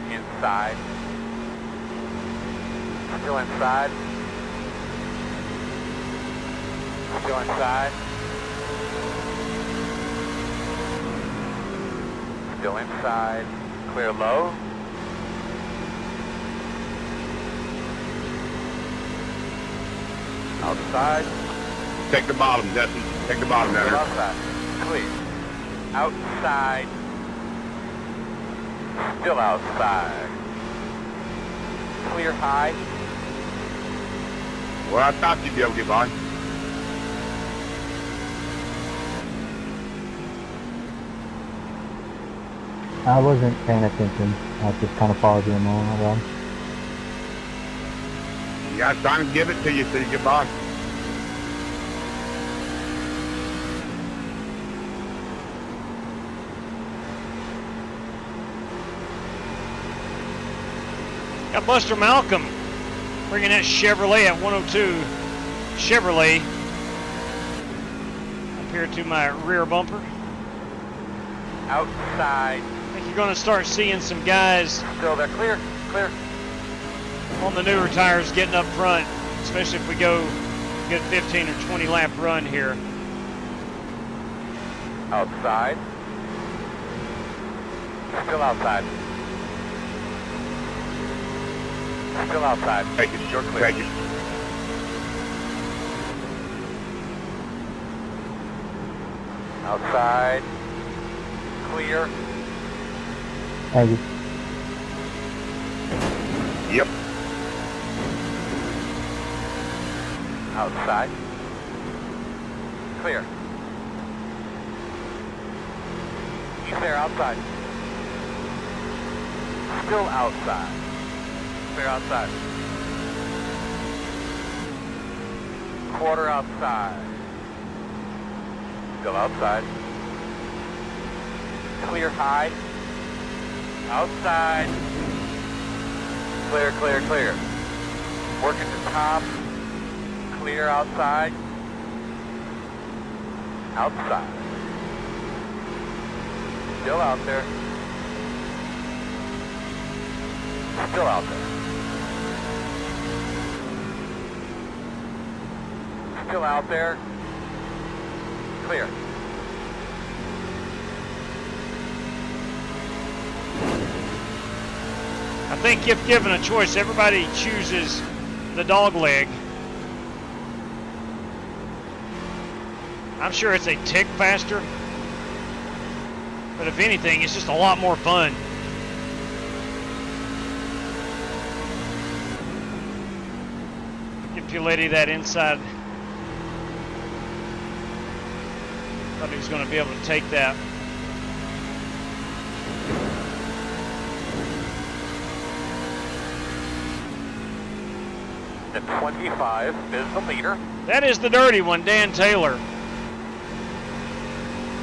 Inside. Still inside. Still inside. Still inside. Clear low. Outside. Take the bottom, Jesse. Take the bottom down Still there. outside. Clear. Outside. Still outside. Clear high. Well, I thought you'd be able to get by. I wasn't paying attention. I was just kind of followed you along. Around. You guys trying to give it to you so you get by. Got Buster Malcolm bringing that Chevrolet at 102. Chevrolet up here to my rear bumper. Outside. I think you're going to start seeing some guys Still there. Clear. Clear. on the newer tires getting up front, especially if we go get a 15 or 20 lap run here. Outside. Still outside. Still outside. Take it. You're clear. Take it. Outside. Clear. Thank you. Yep. Outside. Clear. He's there outside. Still outside. Clear outside. Quarter outside. Still outside. Clear high. Outside. Clear, clear, clear. Working the top. Clear outside. Outside. Still out there. Still out there. Still out there. Clear. I think if given a choice, everybody chooses the dog leg. I'm sure it's a tick faster, but if anything, it's just a lot more fun. Give your lady that inside. Thought he was going to be able to take that. The 25 is the leader. That is the dirty one, Dan Taylor.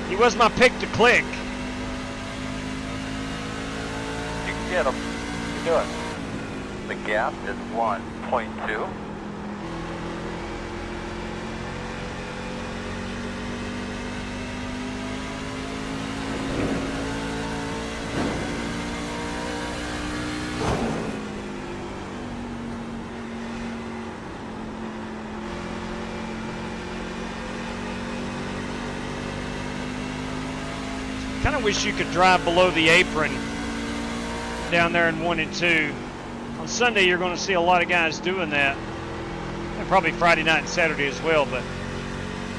He was my pick to click. You can get him. You can do it. The gap is 1.2. Kind of wish you could drive below the apron down there in 1 and 2. On Sunday, you're going to see a lot of guys doing that. And probably Friday night and Saturday as well, but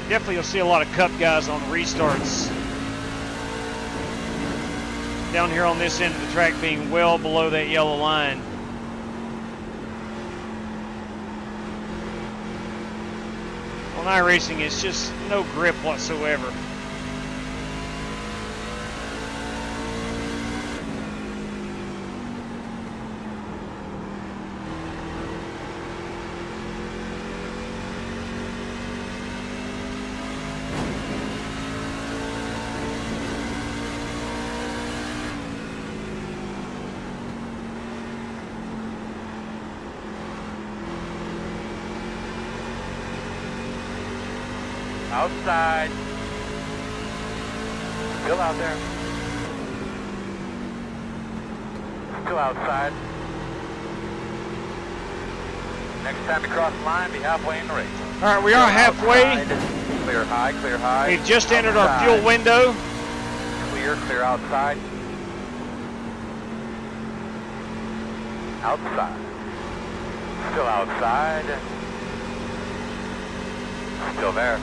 definitely you'll see a lot of Cup guys on restarts down here on this end of the track being well below that yellow line. On iRacing, it's just no grip whatsoever. Outside. Still out there. Still outside. Next time you cross the line, be halfway in the race. All right, we are halfway. Outside. Clear high, clear high. We've just entered our Outside. fuel window. Clear outside. Outside. Still outside. Still there.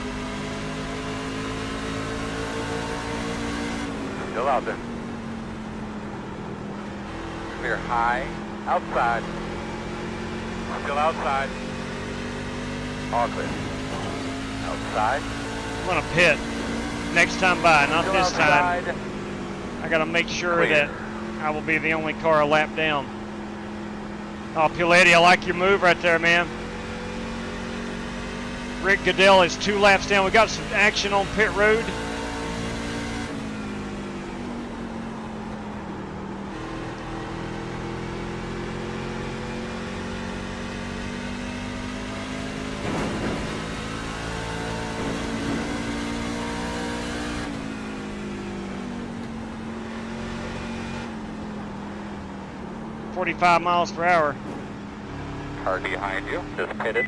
Still out there. Clear high. Outside. Still outside. All clear. Outside. I'm gonna pit next time by, not Still this outside. time. I gotta make sure Clear. that I will be the only car a lap down. Oh, Piletti, I like your move right there, man. Rick Goodell is 2 laps down. We got some action on pit road. .45 miles per hour. Car behind you, just pitted.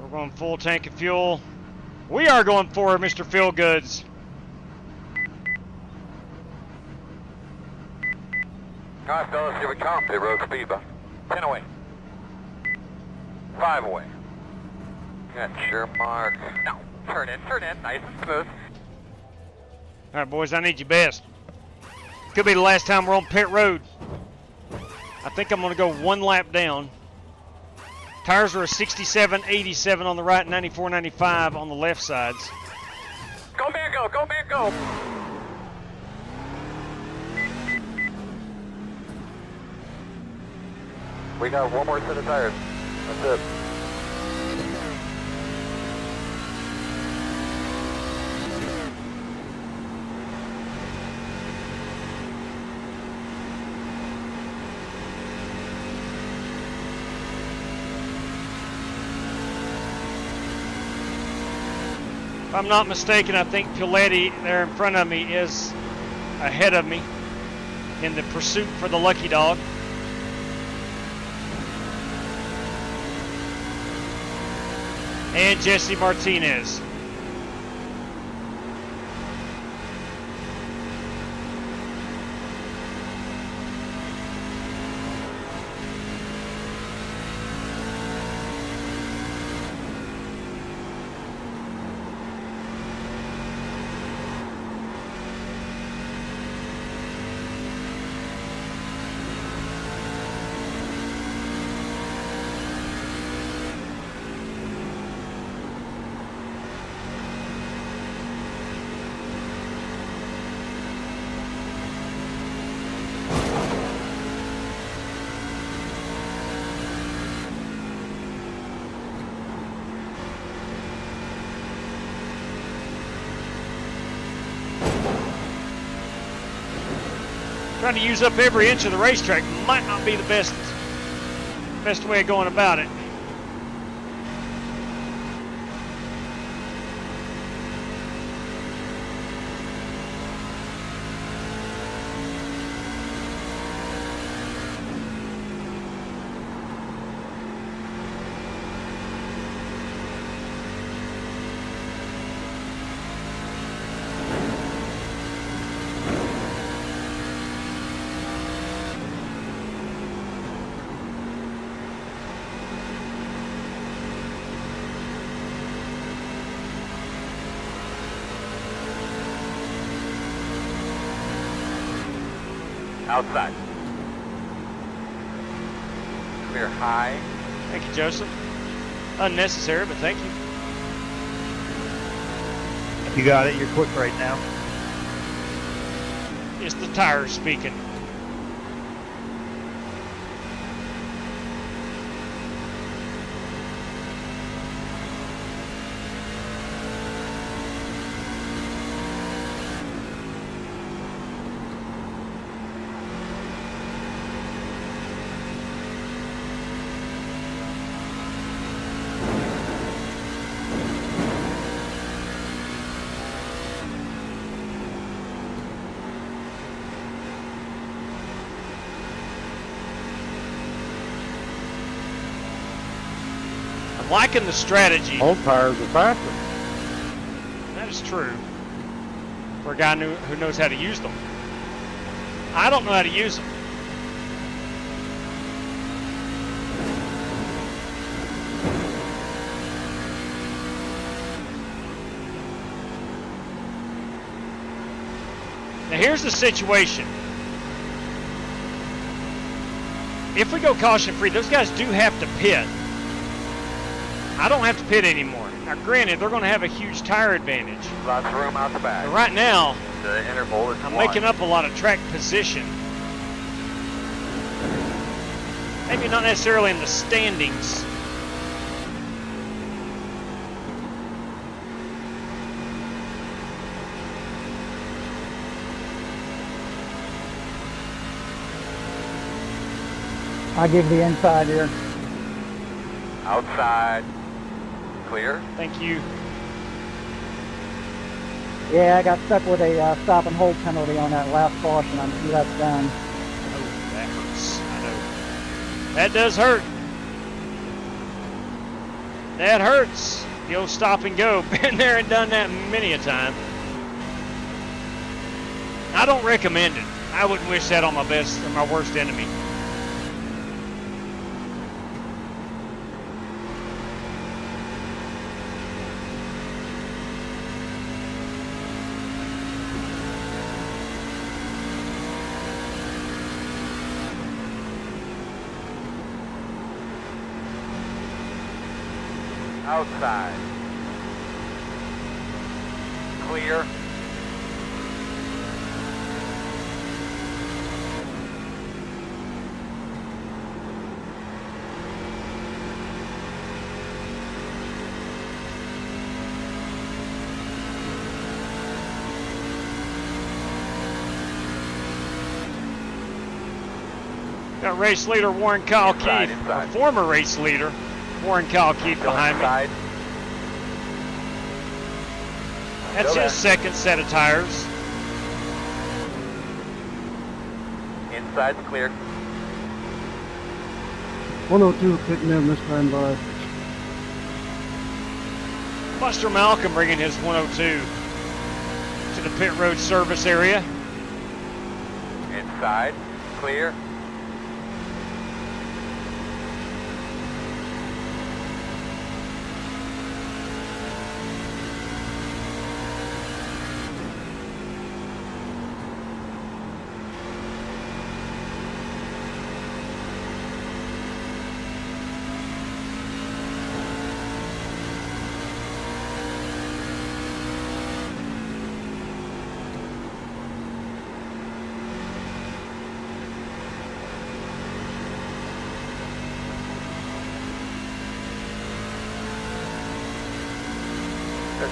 We're going full tank of fuel. We are going forward, Mr. Feelgoods. All right, fellas, here we come. Pit road speed bump. 10 away. 5 away. Got your mark. Now, turn in, nice and smooth. All right, boys, I need your best. Could be the last time we're on pit road. I think I'm going to go 1 lap down. Tires are a 67, 87 on the right, 94, 95 on the left sides. Go, man, go, go, man, go. We got 1 more set of tires. That's it. If I'm not mistaken, I think Piletti there in front of me is ahead of me in the pursuit for the lucky dog. And Jesse Martinez. Trying to use up every inch of the racetrack might not be the best way of going about it. Outside. Clear high. Thank you, Joseph. Unnecessary, but thank you. You got it. You're quick right now. It's the tires speaking. I'm liking the strategy. Old tires are faster. That is true. For a guy who knows how to use them. I don't know how to use them. Now here's the situation. If we go caution free, those guys do have to pit. I don't have to pit anymore. Now granted, they're going to have a huge tire advantage. Lots of room out the back. But right now, The interval is I'm 1. making up a lot of track position. Maybe not necessarily in the standings. I give the inside here. Outside. Clear. Thank you. Yeah, I got stuck with a stop and hold penalty on that last caution. I'm 2 laps down. Oh, that hurts. I know. That does hurt. That hurts. The old stop and go. Been there and done that many a time. I don't recommend it. I wouldn't wish that on my best or my worst enemy. Outside. Clear. Got race leader Warren Kyle Keith, Inside. or former race leader Warren Kyle Keith Still behind me. inside. That's Still his second set of tires. Inside's clear. 102 picking in this time by. Buster Malcolm bringing his 102 to the pit road service area. Inside. Clear.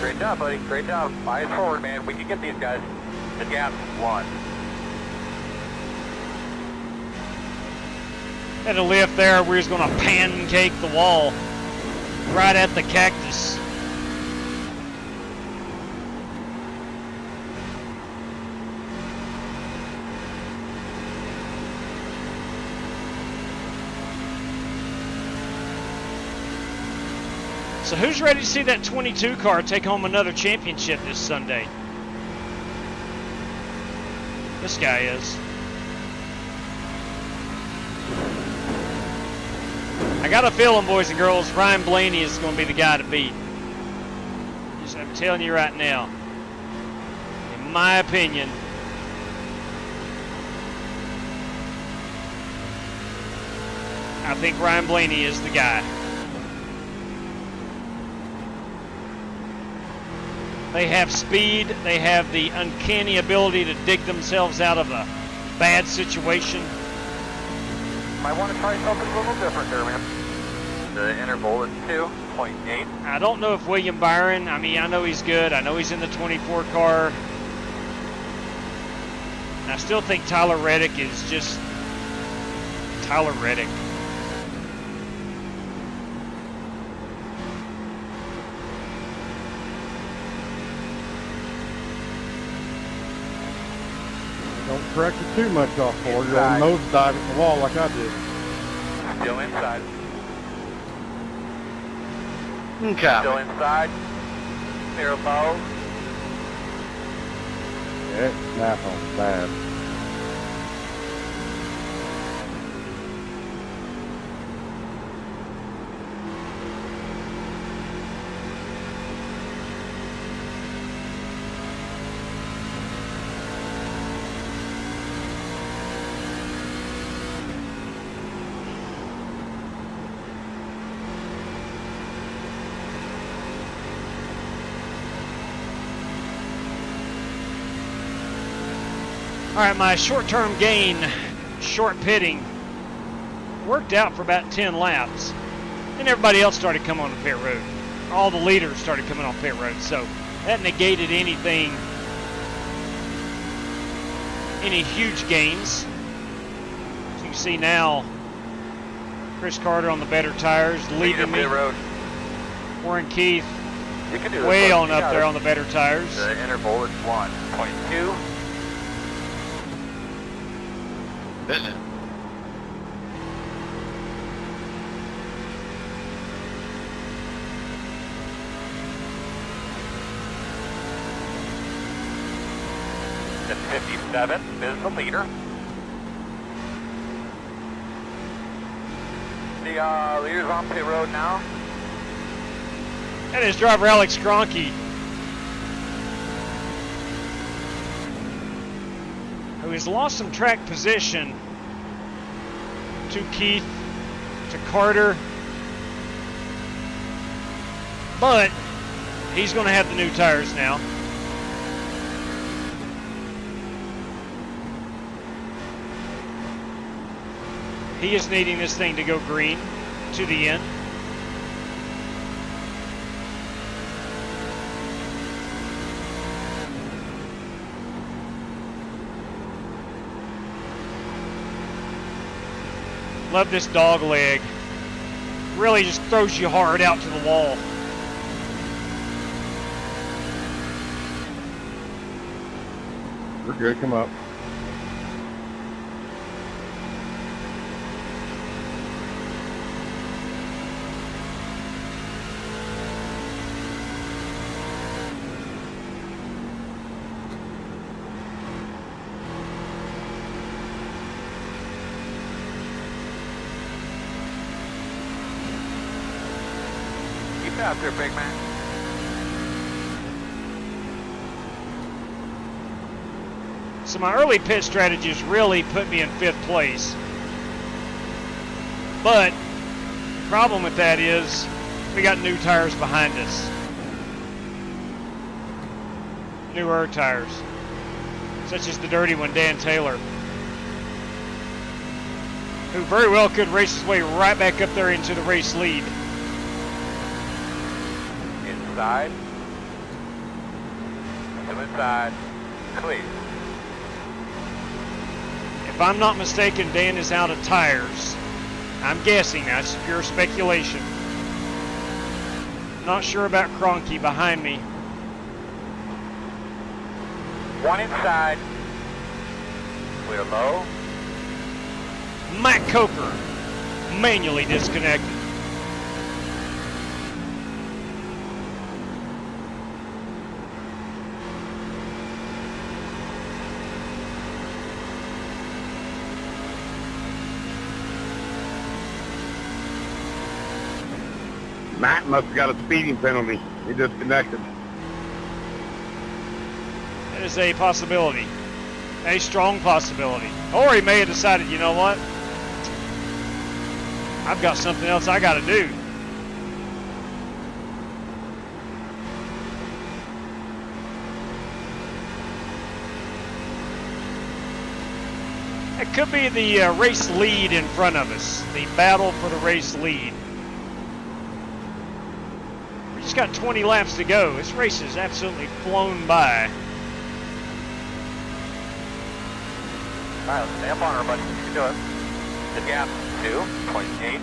Great job, buddy. Great job. Eyes forward, man. We can get these guys. The gap's 1. Had a lift there. We was going to pancake the wall right at the cactus. So who's ready to see that 22 car take home another championship this Sunday? This guy is. I got a feeling, boys and girls, Ryan Blaney is going to be the guy to beat. I'm telling you right now. In my opinion, I think Ryan Blaney is the guy. They have speed. They have the uncanny ability to dig themselves out of a bad situation. Might want to try something a little different there, man. The interval is 2.8. I don't know if William Byron, I mean, I know he's good. I know he's in the 24 car. I still think Tyler Reddick is just Tyler Reddick. Don't correct it too much off forward. You're on nose dive at the wall like I did. Still inside. Okay. Still inside. Clear low. Yeah, snap on bad. All right, my short-term gain, short pitting, worked out for about 10 laps. And everybody else started coming on the pit road. All the leaders started coming on pit road. So that negated anything, any huge gains. So you can see now, Chris Carter on the better tires, leaving me. Pit road. Warren Keith You can do this, way bud. on You up got there it. on the better tires. The interval is 1.2. Didn't it? The 57 is the leader. The leader's on pit road now. And his driver Alex Cronky, who has lost some track position to Keith, to Carter, but he's going to have the new tires now. He is needing this thing to go green to the end. Love this dog leg. Really just throws you hard out to the wall. We're good. Come up. Keep out there, big man. So my early pit strategies really put me in 5th place. But the problem with that is we got new tires behind us. Newer tires. Such as the dirty one, Dan Taylor. Who very well could race his way right back up there into the race lead. Inside. Still inside. Clear. If I'm not mistaken, Dan is out of tires. I'm guessing, that's pure speculation. Not sure about Cronky behind me. One inside. Clear low. Matt Coker, manually disconnected. Matt must have got a speeding penalty. He disconnected. That is a possibility. A strong possibility. Or he may have decided, you know what? I've got something else I got to do. It could be the race lead in front of us. The battle for the race lead. We just got 20 laps to go. This race has absolutely flown by. All right, let's stay up on her, buddy. You can do it. The gap, 2.8.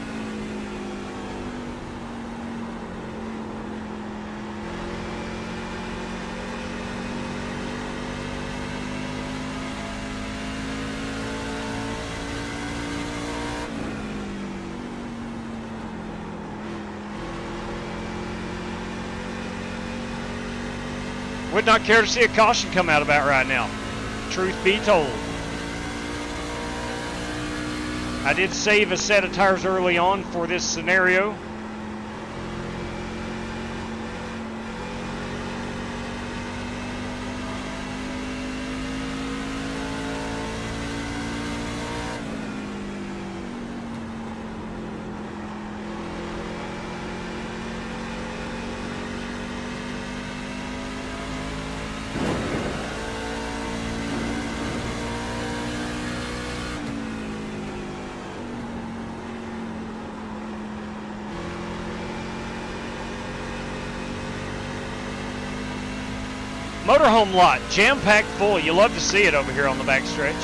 Would not care to see a caution come out about right now. Truth be told. I did save a set of tires early on for this scenario. Motorhome lot, jam-packed full. You love to see it over here on the back stretch.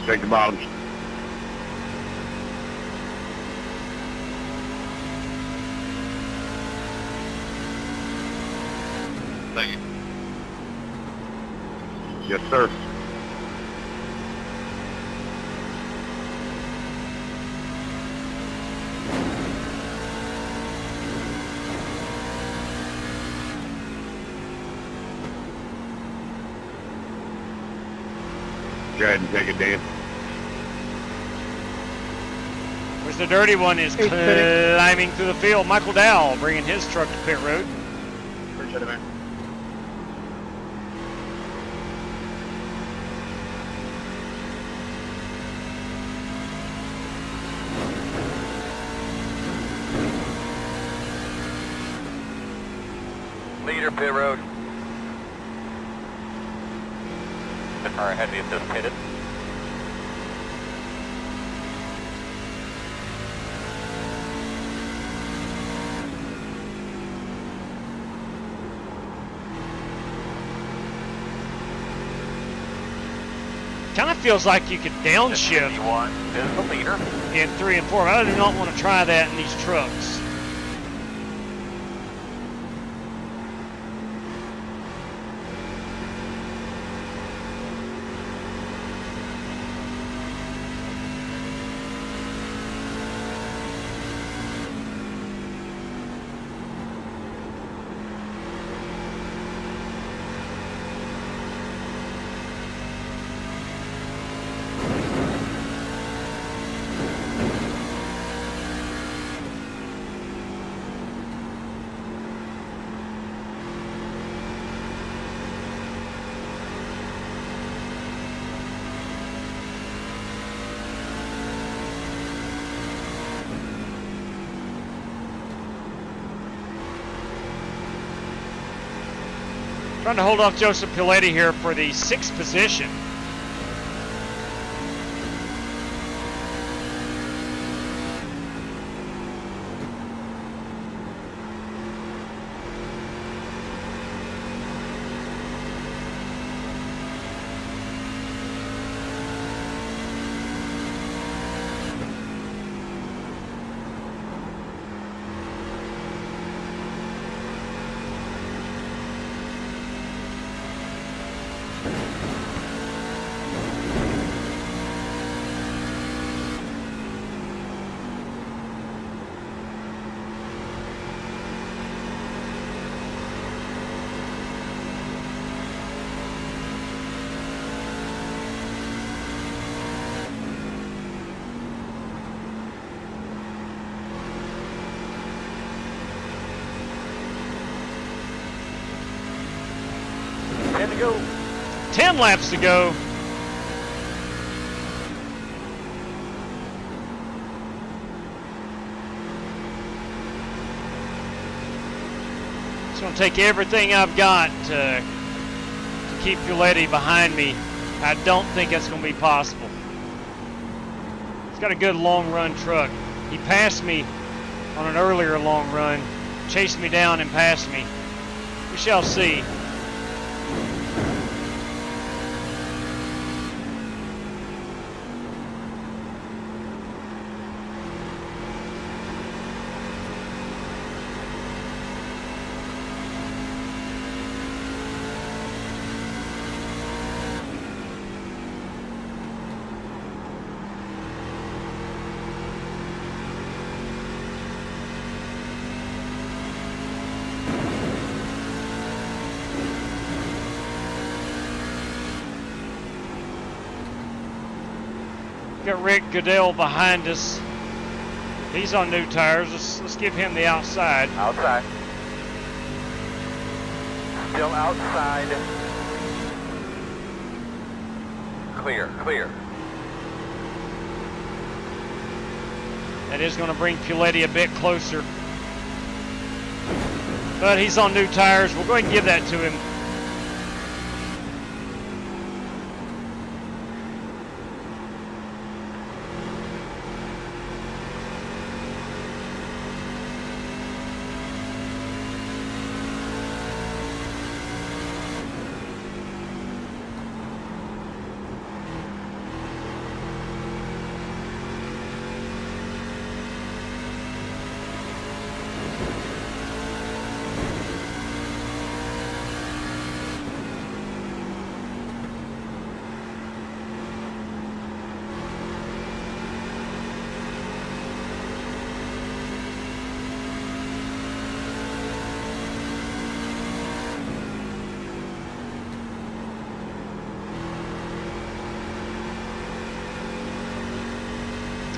Take the bottoms. Thank you. Yes, sir. Go ahead and take it, Dan. Where's the dirty one is climbing through the field. Michael Dow bringing his truck to pit road. Appreciate it, man. Leader, pit road. The car ahead of you just pitted. Kind of feels like you could downshift 51 is the leader. in 3 and 4. I do not want to try that in these trucks. Trying to hold off Joseph Piletti here for the 6th position. Go. 10 laps to go. Just going to take everything I've got to keep Piletti behind me. I don't think that's going to be possible. He's got a good long run truck. He passed me on an earlier long run, chased me down and passed me. We shall see. Got Rick Goodell behind us. He's on new tires. Let's give him the outside. Outside. Still outside. Clear, clear. That is going to bring Puletti a bit closer. But he's on new tires. We'll go ahead and give that to him.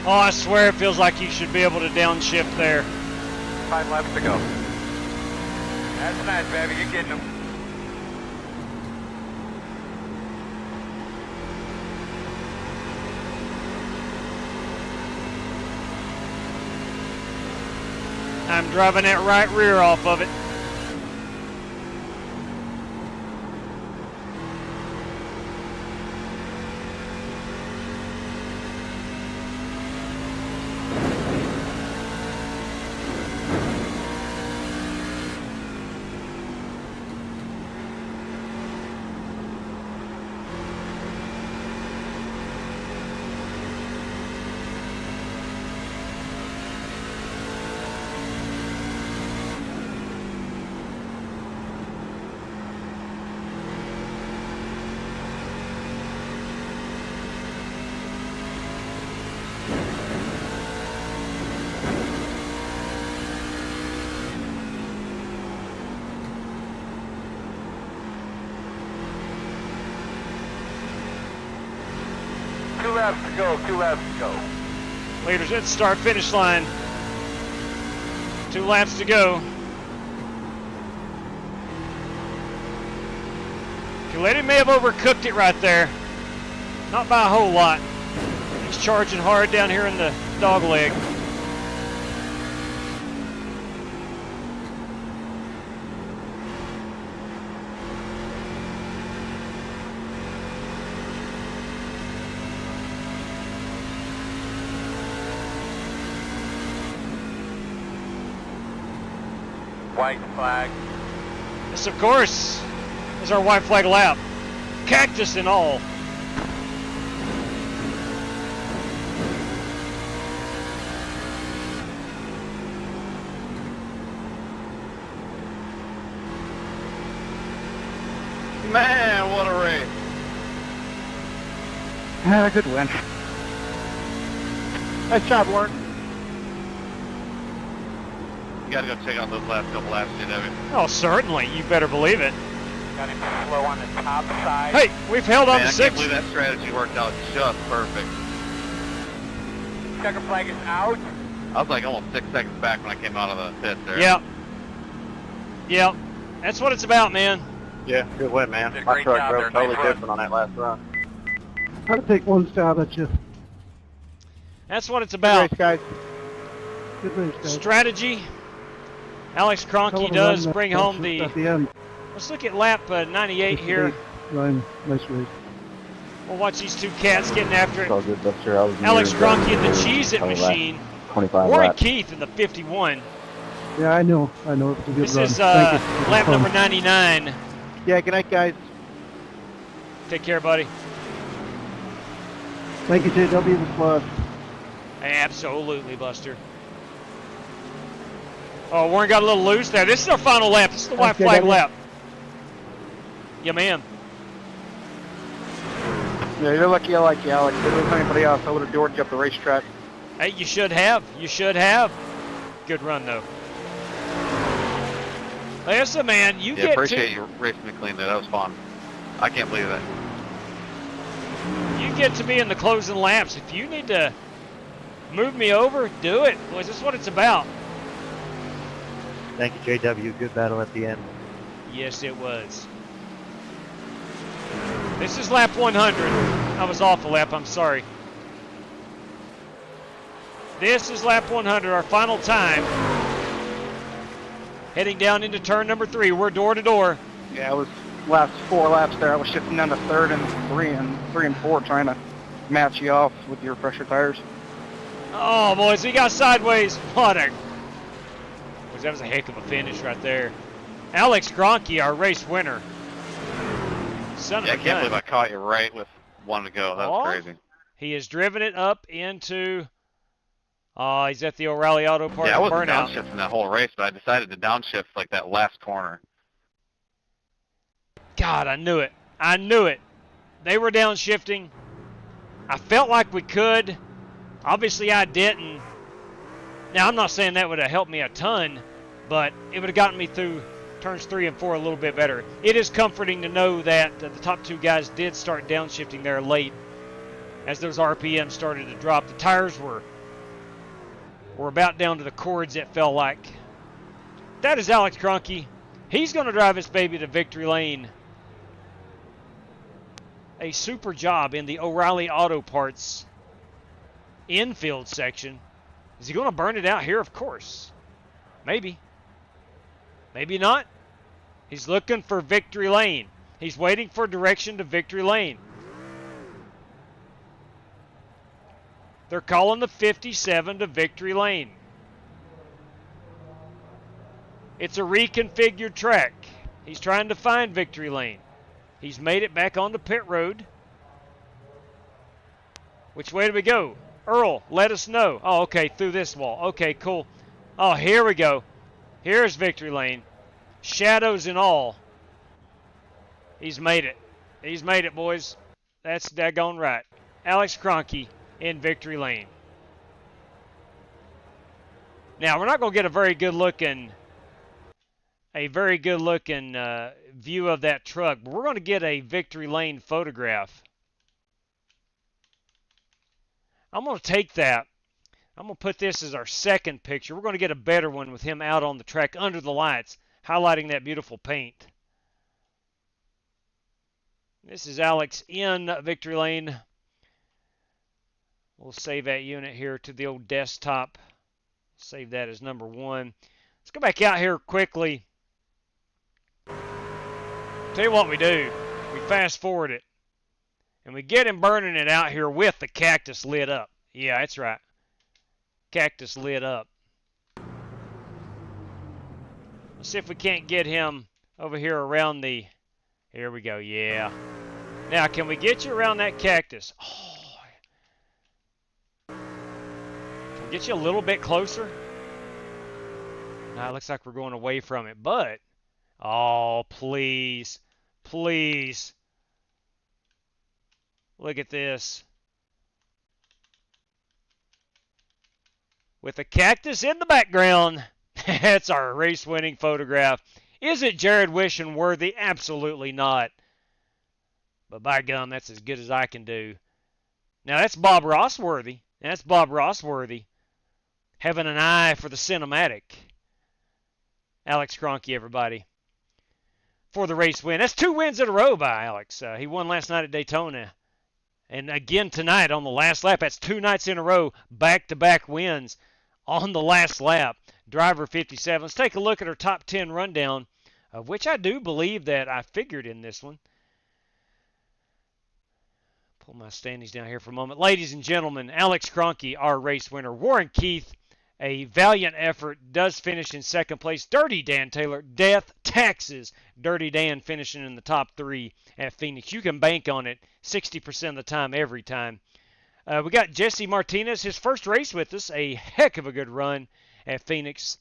Oh, I swear it feels like you should be able to downshift there. 5 laps to go. That's nice, baby. You're getting them. I'm driving that right rear off of it. Two laps to go, 2 laps to go. Leaders at the start finish line. 2 laps to go. Puletti may have overcooked it right there. Not by a whole lot. He's charging hard down here in the dog leg. White flag. Yes, of course. This is our white flag lap. Cactus and all. Man, what a race. Good win. Nice job, Warren. You gotta go check out those last couple laps, JW. Oh, certainly. You better believe it. Got him slow on the top side. Hey, we've held on Man, to I 6. can't believe that strategy worked out just perfect. Checker flag is out. I was like almost 6 seconds back when I came out of the pit there. Yep. Yep. That's what it's about, man. Yeah, good win, man. Did a My great truck job drove there. totally Nice run. different on that last run. Try to take one stab at you. That's what it's Good about. race, guys. Good race, guys. Strategy. Alex Hell Kroenke of a does run bring that- home the... At the end. Let's look at lap 98 here. Ryan, nice race. We'll watch these two cats getting after It's all it. good, Buster. I was Alex near Kroenke in the the Cheez-It probably machine. 25 Warren laps. Keith in the 51. Yeah, I know. It's a good This run. is Thank you. It was lap fun. number 99. Yeah, good night, guys. Take care, buddy. Thank you, JW. It was fun. Absolutely, Buster. Oh, Warren got a little loose there. This is our final lap. This is the white Okay, flag Devin. lap. Yeah, man. Yeah, you're lucky I like you, Alex. If it was anybody else, I would have dorked you up the racetrack. Hey, you should have. You should have. Good run, though. Listen, man, you Yeah, get appreciate to... you racing me clean there. That was fun. I can't believe that. You get to be in the closing laps. If you need to move me over, do it. Boys, that's what it's about. Thank you, JW. Good battle at the end. Yes, it was. This is lap 100. I was off a lap, I'm sorry. This is lap 100, our final time. Heading down into turn number 3. We're door to door. Yeah, it was last 4 laps there. I was shifting down to 3rd and 3 and 4, trying to match you off with your pressure tires. Oh, boys, he got sideways. What a... That was a heck of a finish right there. Alex Gronke, our race winner. Son of a I gun. can't believe I caught you right with 1 to go. That's crazy. He has driven it up into... he's at the O'Reilly Auto Parts Yeah, I wasn't burnout. downshifting that whole race, but I decided to downshift like that last corner. God, I knew it. I knew it. They were downshifting. I felt like we could. Obviously, I didn't. Now, I'm not saying that would have helped me a ton, but it would have gotten me through turns 3 and 4 a little bit better. It is comforting to know that the top 2 guys did start downshifting there late as those RPMs started to drop. The tires were about down to the cords, it felt like. That is Alex Gronke. He's going to drive his baby to victory lane. A super job in the O'Reilly Auto Parts infield section. Is he going to burn it out here? Of course. Maybe. Maybe not. He's looking for victory lane. He's waiting for direction to victory lane. They're calling the 57 to victory lane. It's a reconfigured track. He's trying to find victory lane. He's made it back onto pit road. Which way do we go? Earl, let us know. Oh, okay, through this wall. Okay, cool. Oh, here we go. Here's victory lane. Shadows and all. He's made it. He's made it, boys. That's daggone right. Alex Gronke in victory lane. Now, we're not going to get a very good looking view of that truck, but we're going to get a victory lane photograph. I'm going to take that. I'm going to put this as our second picture. We're going to get a better one with him out on the track under the lights, highlighting that beautiful paint. This is Alex in victory lane. We'll save that unit here to the old desktop. Save that as number 1. Let's go back out here quickly. Tell you what we do. We fast forward it. And we get him burning it out here with the cactus lit up. Yeah, that's right. Cactus lit up. Let's see if we can't get him over here around the... Here we go, yeah. Now, can we get you around that cactus? Oh. Can we get you a little bit closer? Now, it looks like we're going away from it, but... Oh, please. Please. Look at this. With a cactus in the background. That's our race-winning photograph. Is it Jared Wishing worthy? Absolutely not. But by gum, that's as good as I can do. Now, that's Bob Ross worthy. That's Bob Ross worthy. Having an eye for the cinematic. Alex Gronke, everybody. For the race win. That's 2 wins in a row by Alex. He won last night at Daytona. And again tonight on the last lap. That's 2 nights in a row. Back-to-back wins on the last lap. Driver 57. Let's take a look at our top 10 rundown, of which I do believe that I figured in this one. Pull my standings down here for a moment. Ladies and gentlemen, Alex Gronke, our race winner. Warren Keith, a valiant effort, does finish in second place. Dirty Dan Taylor, death, taxes. Dirty Dan finishing in the top 3 at Phoenix. You can bank on it 60% of the time, every time. We got Jesse Martinez, his first race with us. A heck of a good run at Phoenix.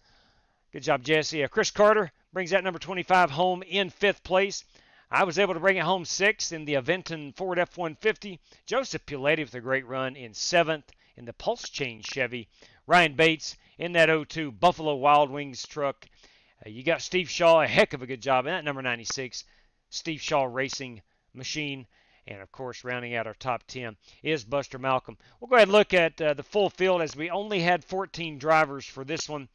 Good job, Jesse. Chris Carter brings that number 25 home in 5th place. I was able to bring it home 6th in the Aventon Ford F-150. Joseph Piletti with a great run in 7th in the Pulse Chain Chevy. Ryan Bates in that 02 Buffalo Wild Wings truck. You got Steve Shaw, a heck of a good job in that number 96 Steve Shaw Racing machine. And, of course, rounding out our top 10 is Buster Malcolm. We'll go ahead and look at the full field as we only had 14 drivers for this one.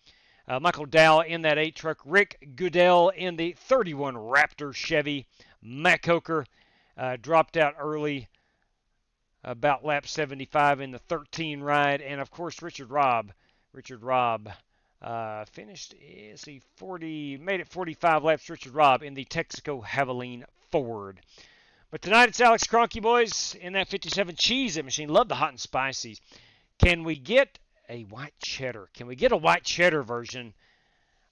Michael Dow in that 8 truck. Rick Goodell in the 31 Raptor Chevy. Matt Coker dropped out early about lap 75 in the 13 ride. And, of course, Richard Robb finished, made it 45 laps. Richard Robb in the Texaco Javelin Ford. But tonight it's Alex Cronky, boys, in that 57 Cheez-It machine. Love the hot and spicy. Can we get a white cheddar? Can we get a white cheddar version?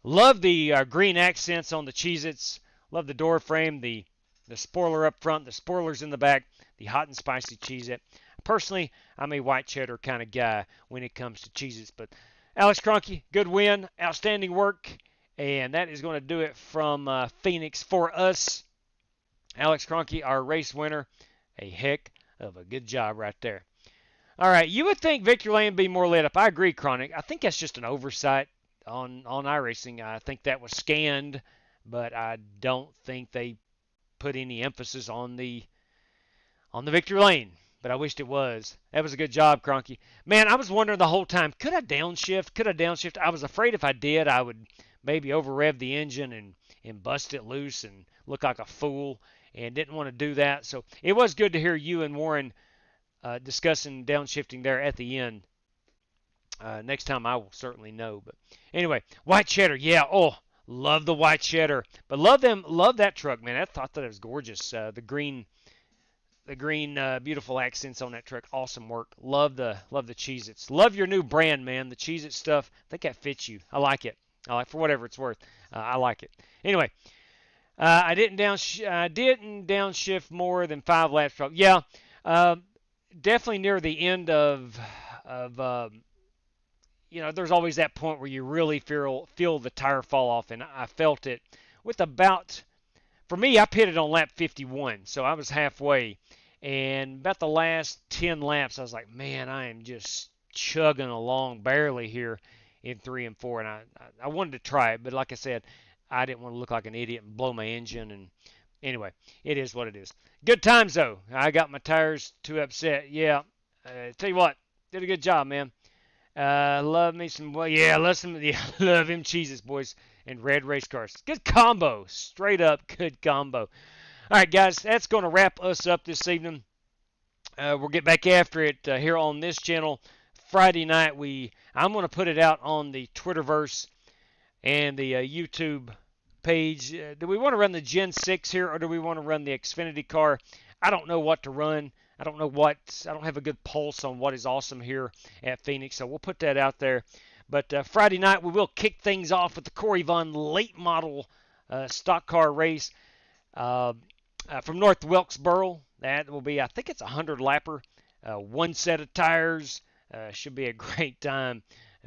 Love the green accents on the Cheez-Its. Love the door frame, the spoiler up front, the spoilers in the back, the hot and spicy Cheez-It. Personally, I'm a white cheddar kind of guy when it comes to Cheez-Its. But Alex Cronky, good win, outstanding work. And that is going to do it from Phoenix for us. Alex Cronky, our race winner. A heck of a good job right there. All right, you would think Victory Lane would be more lit up. I agree, Chronic. I think that's just an oversight on iRacing. I think that was scanned, but I don't think they put any emphasis on the Victory Lane. But I wished it was. That was a good job, Cronky. Man, I was wondering the whole time, could I downshift? I was afraid if I did, I would maybe over-rev the engine and bust it loose and look like a fool, and didn't want to do that. So it was good to hear you and Warren discussing downshifting there at the end. Next time I will certainly know. But anyway, white cheddar, yeah. Oh, love the white cheddar. But love that truck, man. I thought that it was gorgeous. The green, beautiful accents on that truck. Awesome work. Love the Cheez-Its. Love your new brand, man. The Cheez-It stuff. I think that fits you. I like it. For whatever it's worth. I like it. Anyway. I didn't downshift more than 5 laps. Yeah, definitely near the end of there's always that point where you really feel the tire fall off, and I felt it with for me, I pitted on lap 51, so I was halfway, and about the last 10 laps, I was like, man, I am just chugging along barely here in 3 and 4, and I wanted to try it, but like I said, I didn't want to look like an idiot and blow my engine. And anyway, it is what it is. Good times, though. I got my tires too upset. Yeah. Tell you what, did a good job, man. Love me some, love him Cheez-Its, boys, and red race cars. Good combo. Straight up good combo. All right, guys, that's going to wrap us up this evening. We'll get back after it here on this channel. Friday night, I'm going to put it out on the Twitterverse and the YouTube page. Do we want to run the Gen 6 here, or do we want to run the Xfinity car? I don't know what to run. I don't have a good pulse on what is awesome here at Phoenix, so we'll put that out there. But Friday night, we will kick things off with the Corey Vaughn late model stock car race from North Wilkesboro. That will be, I think it's a 100-lapper, one set of tires. Should be a great time.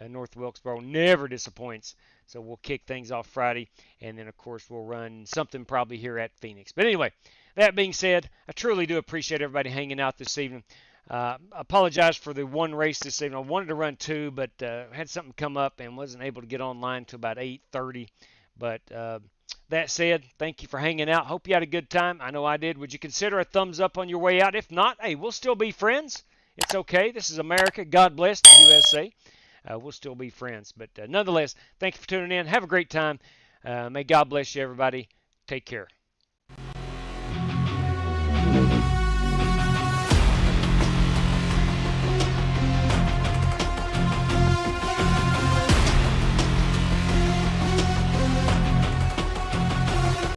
North Wilkesboro never disappoints. So we'll kick things off Friday, and then, of course, we'll run something probably here at Phoenix. But anyway, that being said, I truly do appreciate everybody hanging out this evening. Apologize for the one race this evening. I wanted to run 2, but had something come up and wasn't able to get online until about 8:30. But that said, thank you for hanging out. Hope you had a good time. I know I did. Would you consider a thumbs up on your way out? If not, hey, we'll still be friends. It's okay. This is America. God bless the USA. We'll still be friends. But nonetheless, thank you for tuning in. Have a great time. May God bless you, everybody. Take care.